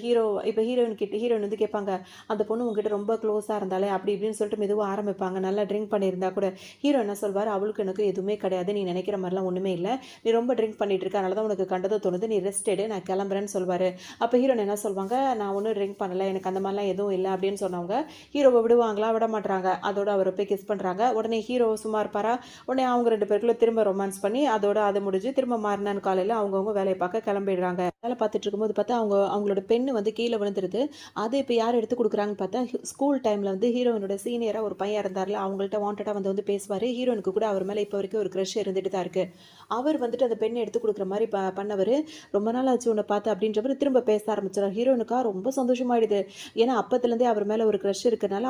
ஹீரோயின் வந்து கேட்பாங்க, அந்த பொண்ணு உங்ககிட்ட ரொம்ப க்ளோஸாக இருந்தாலே அப்படி இப்படின்னு சொல்லிட்டு மெதுவாக ஆரம்பிப்பாங்க. நல்லா ட்ரிங்க் பண்ணியிருந்தா கூட ஹீரோ என்ன சொல்வார், அவளுக்கு எனக்கு எதுவுமே கிடையாது, நீ நினைக்கிற மாதிரிலாம் ஒன்றுமே இல்லை, நீ ரொம்ப ட்ரிங்க் பண்ணிட்டு இருக்க, அதனால தான் உனக்கு கண்டதை தோணுது, நீ ரெஸ்ட் எடு, நான் கிளம்புறேன்னு சொல்வார். அப்போ ஹீரோயின் என்ன சொல்வாங்க, நான் ஒன்றும் ட்ரிங்க் பண்ணலை, எனக்கு அந்த மாதிரிலாம் எதுவும் இல்லை அப்படின்னு சொன்னவங்க ஹீரோவை விடுவாங்களா, விட மாட்டாங்க. அதோட அவரை போய் கிஸ் பண்ணுறாங்க. உடனே ஹீரோ சும்மா இருப்பாரா, உடனே அவங்க 2 பேருக்குள்ள திரும்ப ரொமான்ஸ் பண்ணி அதோட அது முடிஞ்சு திரும்ப மாறினான்னு காலையில் அவங்கவுங்க வேலையை பார்க்க கிளம்பிடுறாங்க. வேலை பார்த்துட்டு இருக்கும்போது பார்த்தா அவங்களோட பெண்ணு வந்து கீழே விழுந்துருது. அது இப்போ யார் எடுத்து கொடுக்குறாங்கன்னு பார்த்தா ஸ்கூல் டைமில் வந்து ஹீரோயினோட சீனியராக ஒரு பையன் இருந்தார்ல, அவங்கள்ட்ட வாண்டடாக வந்து பேசுவார். ஹீரோயினுக்கு கூட அவர் மேலே இப்போ வரைக்கும் ஒரு க்ரஷ் இருந்துட்டு தான் இருக்குது. அவர் வந்துட்டு அந்த பெண்ணை எடுத்து கொடுக்குற மாதிரி பண்ணவர், ரொம்ப நாள் ஆச்சு உன்னை பார்த்து அப்படின்றவர் திரும்ப பேச ஆரம்பிச்சிடார். ஹீரோயினுக்கா ரொம்ப சந்தோஷமாயிடுது. ஏன்னா அப்பத்துலேருந்தே அவர் மேலே ஒரு க்ரஷ் இருக்கிறனால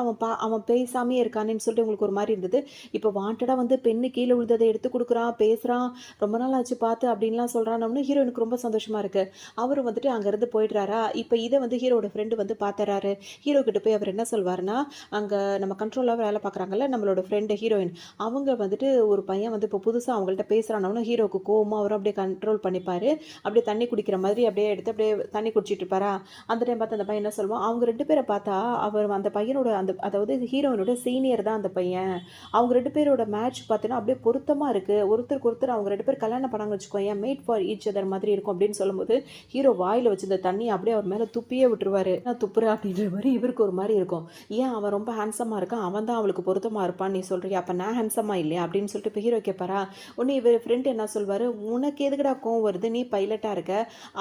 அவன் பேசாமே இருக்கானேன்னு சொல்லிட்டு உங்களுக்கு ஒரு மாதிரி இருந்தது. இப்போ வாண்டடாக வந்து பெண்ணு கீழே விழுந்ததை எடுத்து கொடுக்குறான், பேசுகிறான், ரொம்ப நாள் ஆச்சு பார்த்து அப்படின்லாம் சொல்கிறான்னு ஹீரோயினுக்கு ரொம்ப சந்தோஷமாக இருக்குது. அவர் வந்துட்டு அங்கேருந்து போயிடுறாரா. இப்போ இதை வந்து ஹீரோட ஃப்ரெண்டு வந்து பார்த்துறாரு. ஹீரோ கிட்ட போய் அவர் என்ன சொல்வார்னா, அங்கே நம்ம கண்ட்ரோலாக வேலை பார்க்குறாங்கல்ல நம்மளோட ஃப்ரெண்டு ஹீரோயின், அவங்க வந்துட்டு ஒரு பையன் வந்து இப்போ புதுசாக அவங்கள்ட்ட பேசுகிறானோன்னு ஹீரோக்கு கோவமாக அவர் அப்படியே கண்ட்ரோல் பண்ணிப்பார். அப்படியே தண்ணி குடிக்கிற மாதிரி அப்படியே எடுத்து அப்படியே தண்ணி குடிச்சிட்டு இருப்பாரா. அந்த டைம் பார்த்து அந்த பையன் என்ன சொல்லுவான், அவங்க 2 பேரை பார்த்தா அவர் அந்த பையனோட அதாவது ஹீரோயினோட சீனியர் தான் அந்த பையன். அவங்க 2 பேரோட மேட்ச் பார்த்தீங்கன்னா அப்படியே பொருத்தமாக இருக்குது. ஒருத்தருக்கு ஒருத்தர் அவங்க 2 பேர் கல்யாணம் பண்ணாங்க சேர்ந்தாங்கன்னு வச்சுக்கோயேன் மேட் ஃபார் ஈச் அதர் மாதிரி இருக்கும் அப்படின்னு சொல்லும்போது ஹீரோ வாயில் வச்சு இந்த தண்ணி அப்படியே அவர் மேலே துப்பியே விட்டுருவாரு. நான் துப்புறேன் அப்படின்ற மாதிரி இவருக்கு ஒரு மாதிரி இருக்கும். ஏன் அவன் ரொம்ப ஹேண்ட்ஸமாக இருக்கான், அவன் தான் அவளுக்கு பொருத்தமாக இருப்பான்னு நீ சொல்றியா, அப்போ நான் ஹேண்ட்ஸமாக இல்லையா அப்படின்னு சொல்லிட்டு இப்போ ஹீரோ கேட்பாரா. உடனே இவர் ஃப்ரெண்ட் என்ன சொல்வார், உனக்கு எதுக்குடா கோவம் வருது, நீ பைலட்டாக இருக்க,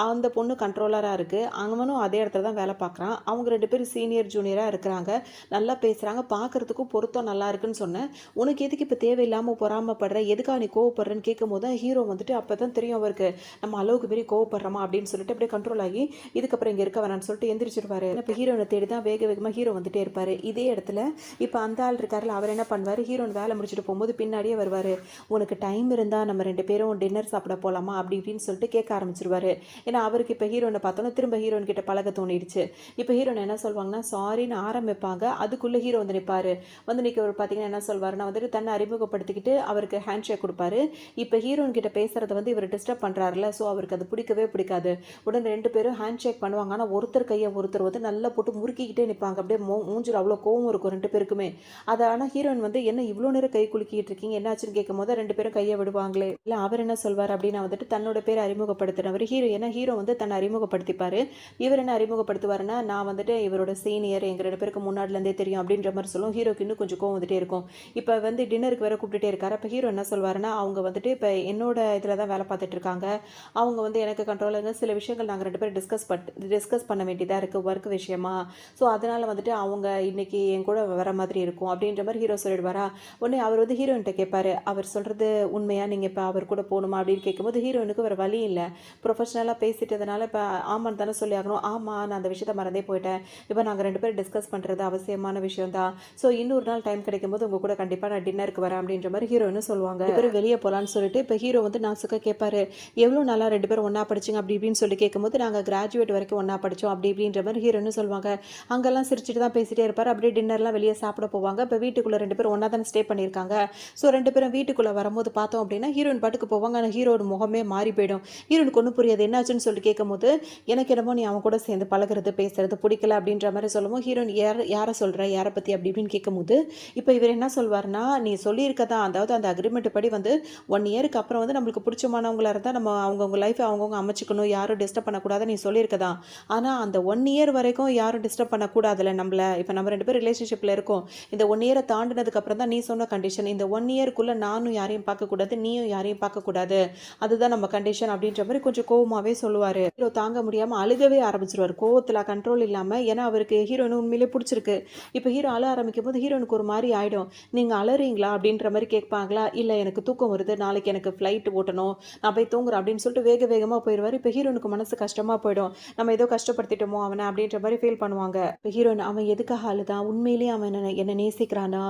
அந்த பொண்ணு கண்ட்ரோலராக இருக்குது, அவனும் அதே இடத்துல தான் வேலை பார்க்குறான், அவங்க 2 பேரும் சீனியர் ஜூனியராக இருக்கிறாங்க, நல்லா பேசுகிறாங்க, பார்க்குறதுக்கும் பொருத்தம் நல்லா இருக்குன்னு சொன்னேன், உனக்கு எதுக்கு இப்போ தேவையில்லாமல் பொறாமப்படுற, எதுக்காக நீ கோவப்படுறேன்னு கேட்கும் போது தான் ஹீரோ வந்துட்டு அப்போ தான் தெரியும் அவருக்கு நம்ம அளவுக்கு மீறி கோவப்படுறோமா அப்படின்னு சொல்லிட்டு அப்படியே கண்ட்ரோல் ஆகி இதுக்கப்புறம் இங்கே இருக்க வேணான்னு சொல்லிட்டு எந்திரிச்சிருவாரு. இப்போ ஹீரோனை தேடி தான் வேக வேகமாக ஹீரோ வந்துட்டே இருப்பார். இதே இடத்துல இப்போ அந்த ஆள் இருக்காருல, அவர் என்ன பண்ணுவார், ஹீரோன் வேலை முடிச்சுட்டு போகும்போது பின்னாடியே வருவார். உனக்கு டைம் இருந்தால் நம்ம 2 பேரும் டின்னர் சாப்பிட போகலாமா அப்படி இப்படின்னு சொல்லிட்டு கேட்க ஆரம்பிச்சிருவாரு. ஏன்னா அவருக்கு இப்போ ஹீரோனை பார்த்தோன்னா திரும்ப ஹீரோன் கிட்ட பழக தோணிடுச்சு. இப்போ ஹீரோன் என்ன சொல்வாங்கன்னா சாரின்னு ஆரம்பிப்பாங்க, அதுக்குள்ளே ஹீரோ வந்து நிற்பார். வந்து நிற்க பார்த்தீங்கன்னா என்ன சொல்வாருன்னா வந்துட்டு தன்னை அறிமுகப்படுத்திக்கிட்டு அவருக்கு ஹேண்ட் ஷேக் கொடுப்பாரு. இப்போ ஹீரோன் கிட்ட பேசுறத வந்து இவர் டிஸ்டர்ப் பண்ணுறாருல, ஸோ அவருக்கு அது பிடிக்கவே பிடிக்காது. உடனே 2 பேரும் ஹேண்ட் ஷேக் பண்ணுவாங்க. ஆனால் ஒருத்தர் கையை ஒருத்தர் வந்து நல்லா போட்டு முறுக்கிக்கிட்டே நிற்பாங்க. அப்படியே மூஞ்சில் அவ்வளோ கோவம் இருக்கும் 2 பேருக்குமே. அதை ஆனால் ஹீரோயின் வந்து என்ன இவ்வளோ நேரம் கை குலுக்கிட்டு இருக்கீங்க என்னாச்சுன்னு கேட்கும் போது 2 பேரும் கையை விடுவாங்களே. இல்லை அவர் என்ன சொல்வார் அப்படின்னா வந்துட்டு தன்னோட பேரை அறிமுகப்படுத்தினவர் ஹீரோ. ஏன்னா ஹீரோ வந்து தன்னை அறிமுகப்படுத்திப்பார். இவர் என்ன அறிமுகப்படுத்துவாருன்னா நான் வந்துட்டு இவரோட சீனியர், எங்கள் 2 பேருக்கு முன்னாடிலேருந்தே தெரியும் அப்படின்ற மாதிரி சொல்லும். ஹீரோக்கு இன்னும் கொஞ்சம் கோவம் வந்துட்டே இருக்கும். இப்போ வந்து டின்னருக்கு வேற கூப்பிட்டுட்டே இருக்காரு. அப்போ ஹீரோ என்ன சொல்வாருன்னா அவங்க வந்துட்டு இப்போ என்னோட இதில் தான் வேலை பார்த்துட்டு இருக்காங்க, அவங்க வந்து எனக்கு கண்ட்ரோலாக சில விஷயங்கள் நாங்கள் 2 பேரும் டிஸ்கஸ் பண்ண வேண்டியதாக இருக்குது ஒர்க் விஷயமா, ஸோ அதனால் வந்துட்டு அவங்க இன்றைக்கி என் கூட வர மாதிரி இருக்கும் அப்படின்ற மாதிரி ஹீரோ சொல்லிடுவாரா. உடனே அவர் வந்து ஹீரோயின்கிட்ட கேட்பார், அவர் சொல்கிறது உண்மையாக, நீங்கள் இப்போ அவர் கூட போகணுமா அப்படின்னு கேட்கும்போது ஹீரோயினுக்கு வேறு வழி இல்லை, ப்ரொஃபஷனலாக பேசிட்டதுனால இப்போ ஆமான்னு தானே சொல்லி ஆகணும். ஆமாம் நான் அந்த விஷயத்த மறந்தே போயிட்டேன், இப்போ நாங்கள் 2 பேரும் டிஸ்கஸ் பண்ணுறது அவசியமான விஷயம் தான், ஸோ இன்னொரு நாள் டைம் கிடைக்கும்போது உங்கள் கூட கண்டிப்பாக நான் டின்னருக்கு வரேன் அப்படின்ற மாதிரி ஹீரோயினும் சொல்லுவாங்க. 2 பேரும் வெளியே போகலான்னு சொல்லிட்டு இப்போ ஹீரோ வந்து நாசுக்காக கேட்பாரு, எவ்வளோ நாளாக 2 பேரும் ஒன்றா படிச்சிங்க அப்படி இப்படின்னு சொல்லி கேட்கும்போது நாங்கள் கிராஜுவேட் வரைக்கும் ஒன்றா படித்தோம் அப்படி இப்படின்ற மாதிரி ஹீரோன்னு சொல்லுவாங்க. அங்கெல்லாம் சிரிச்சுட்டு தான் பேசிகிட்டே இருப்பார். அப்படியே டின்னர்லாம் வெளியே சாப்பிட போவாங்க. இப்போ வீட்டுக்குள்ளே 2 பேரும் ஒன்றா தானே ஸ்டே பண்ணியிருக்காங்க, ஸோ 2 பேரும் வீட்டுக்குள்ளே வரும்போது பார்த்தோம் அப்படின்னா ஹீரோயின் பாட்டுக்கு போவாங்க. ஆனால் ஹீரோட முகமே மாறி போயிடும். ஹீரோனுக்கு ஒன்றும் புரியாது என்னாச்சுன்னு சொல்லிட்டு கேட்கும்போது எனக்கு என்னமோ நீ அவன் கூட சேர்ந்து பழகிறது பேசுறது பிடிக்கல அப்படின்ற மாதிரி சொல்லுவோம். ஹீரோயின் யாரை சொல்கிற, யாரை பற்றி அப்படி இப்படின்னு கேட்கும்போது இப்போ இவர் என்ன சொல்வார்னா நீ சொல்லியிருக்கதான், அதாவது அந்த அக்ரிமெண்ட் படி வந்து 1 இயருக்கு அப்புறம் வந்து நம்மளுக்கு பிடிச்சமானவங்களா இருந்தால் நம்ம அவங்கவுங்க லைஃப்பை அவங்கவுங்க அமைச்சிக்கணும், யாரும் டிஸ்டர்ப் பண்ணக்கூடாது நீ சொல்லியிருக்கதான். ஆனால் அந்த 1 இயர் வரைக்கும் யாரும் டிஸ்டர்ப் பண்ணக்கூடாதுல்ல நம்மளை. இப்போ நம்ம 2 பேரும் ரிலேஷன்ஷிப்பில் இருக்கோம், இந்த 1 இயரை தாண்டினதுக்கு அப்புறம் தான் நீ சொன்ன கண்டிஷன், இந்த 1 இயருக்குள்ளே நானும் யாரையும் பார்க்கக்கூடாது, நீயும் யாரையும் பார்க்கக்கூடாது, அதுதான் நம்ம கண்டிஷன் அப்படின்ற மாதிரி கொஞ்சம் கோவமாகவே சொல்லுவார். ஹீரோ தாங்க முடியாமல் அழுகவே ஆரம்பிச்சிருவார், கோவத்தில் கண்ட்ரோல் இல்லாமல். ஏன்னா அவருக்கு ஹீரோயின் உண்மையிலே பிடிச்சிருக்கு. இப்போ ஹீரோ அழ ஆரம்பிக்கும் போது ஹீரோனுக்கு ஒரு மாதிரி ஆகிடும். நீங்கள் அழறீங்களா அப்படின்ற மாதிரி கேட்பாங்களா, இல்லை எனக்கு தூக்கம் வருது, நாளைக்கு எனக்கு ஃப்ளைட் ஓட்டணும், நான் போய் தூங்குறேன் அப்படின்னு சொல்லிட்டு வேக வேகமாக போயிடுவார். இப்போ ஹீரோனுக்கு மனசு கஷ்டமாக போயிடும், நம்ம ஏதோ கஷ்டப்படுத்திட்டோமோ அவனை அப்படின்ற மாதிரி ஃபீல் பண்ணுவாங்க. இப்போ ஹீரோயின் அவன் எதுக்காக அழுதான், உண்மையிலேயே அவன் என்னை நேசிக்கிறானா,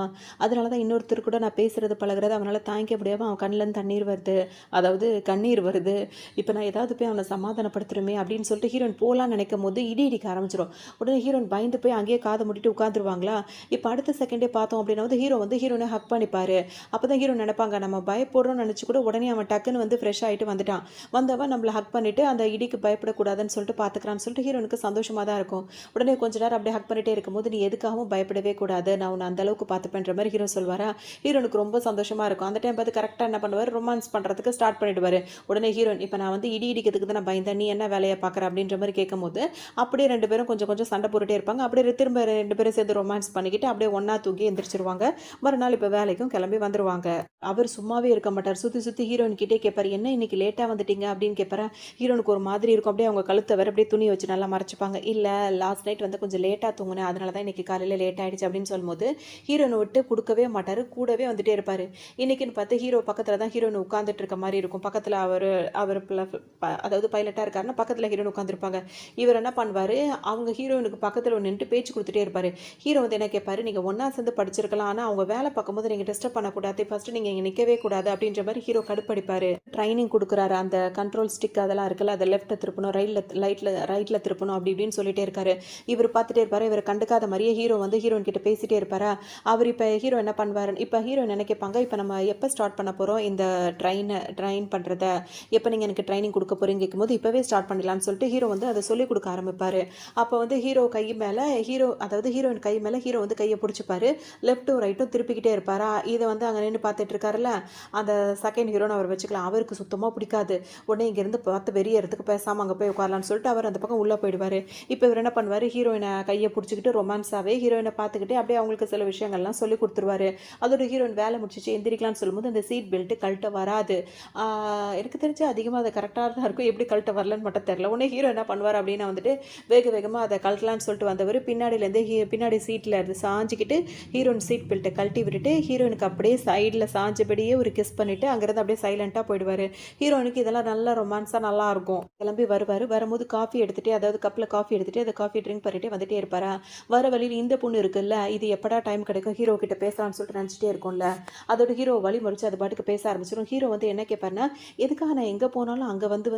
அதனால தான் இன்னொருத்தர் கூட நான் பேசுறது பழகிறது அவனால் தாங்கிக்க முடியாமல் அவன் கண்ணிலேருந்து தண்ணீர் வருது, அதாவது கண்ணீர் வருது, இப்போ நான் ஏதாவது போய் அவனை சமாதானப்படுத்துருமே அப்படின்னு சொல்லிட்டு ஹீரோயின் போகலான்னு நினைக்கும் போது இடி இடிக்க ஆரம்பிச்சிடும். உடனே ஹீரோயின் பயந்து போய் அங்கேயே காதை முடிட்டு உட்காந்துருவாங்களா. இப்போ அடுத்த செகண்டே பார்த்தோம் அப்படின்னா வந்து ஹீரோ வந்து ஹீரோனை ஹக் பண்ணிப்பார். அப்போ தான் ஹீரோ நினைப்பாங்க நம்ம பயப்படுறோம்னு நினச்சி கூட உடனே அவன் டக்குன்னு வந்து ஃப்ரெஷ் ஆகிட்டு வந்துட்டான், வந்தவன் நம்மளை ஹக் பண்ணிவிட்டு அந்த இடிக்கு பயப்படக்கூடாதுன்னு சொல்லிட்டு பார்த்துக்கிறான்னு சொல்லிட்டு ஹீரோனுக்கு சந்தோஷமாக தான் இருக்கும். உடனே கொஞ்ச நேரம் அப்படியே ஹக் பண்ணிகிட்டே இருக்கும்போது நீ எதுக்காகவும் பயப்படவே கூடாது, நான் உன்னை அந்தளவுக்கு பார்த்துப்பேன்ற மாதிரி ஹீரோ சொல்வாரா. ஹீரோனுக்கு ரொம்ப சந்தோஷமாக இருக்கும். அந்த டைம் பார்த்து கரெக்டாக என்ன பண்ணுவார், ரொமான்ஸ் பண்ணுறதுக்கு ஸ்டார்ட் பண்ணிவிடுவார். உடனே ஹீரோயின் இப்போ நான் வந்து இடி இடிக்கிறதுக்கு தான் நான் பயந்தேன், நீ என்ன வேலையை பார்க்குற அப்படின்ற மாதிரி கேட்கும்போது அப்படியே 2 பேரும் கொஞ்சம் கொஞ்சம் சண்டை போட்டுட்டே இருப்பாங்க. அப்படியே திரும்ப 2 பேரும் சேர்ந்து ரொமான்ஸ் பண்ணிக்கிட்டு அப்படியே ஒன்றா தூங்கி எந்திரிச்சிருவாங்க. மறுநாள் இப்போ வேலைக்கும் கிளம்பி வந்துடுவாங்க. அவர் சும்மாவே இருக்க மாட்டார், சுற்றி சுற்றி ஹீரோயின் கிட்டே கேட்பார், என்ன இன்னைக்கு லேட்டாக வந்துட்டீங்க அப்படின்னு கேட்பாரு. ஹீரோனுக்கு ஒரு மாதிரி இருக்கும், அப்படியே அவங்க கழுத்தை வேறு அப்படியே துணி வச்சு நல்லா மறைச்சிப்பாங்க. இல்லை லாஸ்ட் நைட் வந்து கொஞ்சம் லேட்டாக தூங்கினேன், அதனால தான் இன்றைக்கி காலையில் லேட் ஆகிடுச்சு அப்படின்னு சொல்லும்போது ஹீரோனை விட்டு கொடுக்கவே மாட்டார், கூடவே வந்துட்டே இருப்பார். இன்றைக்கின்னு பார்த்து ஹீரோ பக்கத்தில் தான் ஹீரோயின் உட்காந்துட்டு இருக்க மாதிரி இருக்கும். பக்கத்தில் அவர் அதாவது பைலட்டாக இருக்காருன்னா பக்கத்தில் ஹீரோயின் உட்காந்துருப்பாங்க. இவர் என்ன பண்ணுவார், அவங்க ஹீரோயினுக்கு பக்கத்தில் நின்று பேச்சு கொடுத்துட்டே இருப்பார். ஹீரோ வந்து என்ன கேட்பாரு, நீங்கள் ஒன்றா சேர்ந்து படிச்சிருக்கலாம், ஆனால் அவங்க வேலை பார்க்கும்போது நீங்கள் டிஸ்டர்ப் பண்ணக்கூடாது, ஃபஸ்ட்டு நீங்கள் இங்கே நிற்கவே கூடாது அப்படின்ற மாதிரி ஹீரோ கடுப்படிப்பார். ட்ரைனிங் கொடுக்குறாரு, அந்த கண்ட்ரோல் ஸ்டிக் அதெல்லாம் இருக்குல்ல, அதை லெஃப்ட்டில் திருப்பணும், ரைட்டில் திருப்பணும் அப்படி இப்படின்னு சொல்லிட்டே இருக்காரு. இவர் பார்த்துட்டே இருப்பார். இவர் கண்டுக்காத மாதிரியே ஹீரோ வந்து ஹீரோயின் கிட்ட பேசிட்டே இருப்பாரா. அவர் இப்போ ஹீரோ என்ன பண்ணுவார், இப்போ ஹீரோ நினைப்பாங்க, இப்போ நம்ம எப்போ ஸ்டார்ட் பண்ண போகிறோம் இந்த ட்ரைன் பண்ணுறத, எப்போ நீங்கள் எனக்கு ட்ரைனிங் கொடுக்க போகிறீங்க கேட்கும்போது இப்போவே ஸ்டார்ட் பண்ணலான்னு சொல்லிட்டு ஹீரோ வந்து அதை சொல்லிக் கொடுக்க ஆரம்பிப்பார். அப்போ வந்து ஹீரோ கை மேலே அதாவது ஹீரோயின் கை மேலே ஹீரோ வந்து கையை பிடிச்சிப்பாரு, லெஃப்ட்டும் ரைட்டும் திருப்பிக்கிட்டே இருப்பாரா. இதை வந்து அங்கே நின்று பார்த்துட்டு இருக்காருல்ல அந்த செகண்ட் ஹீரோன்னு அவர் வச்சுக்கலாம். விஷயத்தில் அவருக்கு சுத்தமாக பிடிக்காது. உடனே இங்கேருந்து பார்த்து வெறியறதுக்கு பேசாமல் அங்கே போய் உட்காரலான்னு சொல்லிட்டு அவர் அந்த பக்கம் உள்ளே போயிடுவார். இப்போ இவர் என்ன பண்ணுவார், ஹீரோயினை கையை பிடிச்சிக்கிட்டு ரொமான்ஸாகவே ஹீரோயினை பார்த்துக்கிட்டே அப்படியே அவங்களுக்கு சில விஷயங்கள்லாம் சொல்லி கொடுத்துருவாரு. அதோட ஹீரோயின் வேலை முடிச்சிச்சு எந்திரிக்கலான்னு சொல்லும்போது அந்த சீட் பெல்ட்டு கழட்ட வராது. எனக்கு தெரிஞ்சு அதிகமாக அது கரெக்டாக தான் இருக்கும். எப்படி கழட்ட வரலன்னு மட்டும் தெரில. உடனே ஹீரோ என்ன பண்ணுவார் அப்படின்னா வந்துட்டு வேக வேகமாக அதை கழட்டலான்னு சொல்லிட்டு வந்தவர் பின்னாடியிலேருந்து பின்னாடி சீட்டில் இருந்து சாஞ்சிக்கிட்டு ஹீரோயின் சீட் பெல்ட்டை கழட்டி விட்டுட்டு ஹீரோயினுக்கு அப்படியே சைடில் சாஞ்சபடியே ஒரு கிஸ் பண்ணிவிட்டு அங்கேருந்து அப்படியே சைலண்ட்டாக போயிடுவார். ஹீரோயினுக்கு இதெல்லாம் நல்லா ரொமான்ஸாக நல்லாயிருக்கும். கிளம்பி வருவார். வரும்போது காஃபி எடுத்துகிட்டே, அதாவது கப்பில் காஃபி எடுத்துகிட்டு அந்த காஃபி ட்ரிங்க் பண்ணிட்டு வந்துட்டே இருப்பாரா. வர வழியில் இந்த பொண்ணு இருக்குல்ல, இது எப்படா டைம் கிடைக்கும் ஹீரோ கிட்ட பேசலாம்னு சொல்லிட்டு நினச்சிட்டே இருக்கும்ல. அதோட ஹீரோ வழி மறிச்சு அது பாட்டுக்கு பேச ஆரம்பிச்சிடும். ஹீரோ வந்து என்ன கேட்பாருன்னா, எதுக்காக நான் எங்கே போனாலும் அங்கே வந்து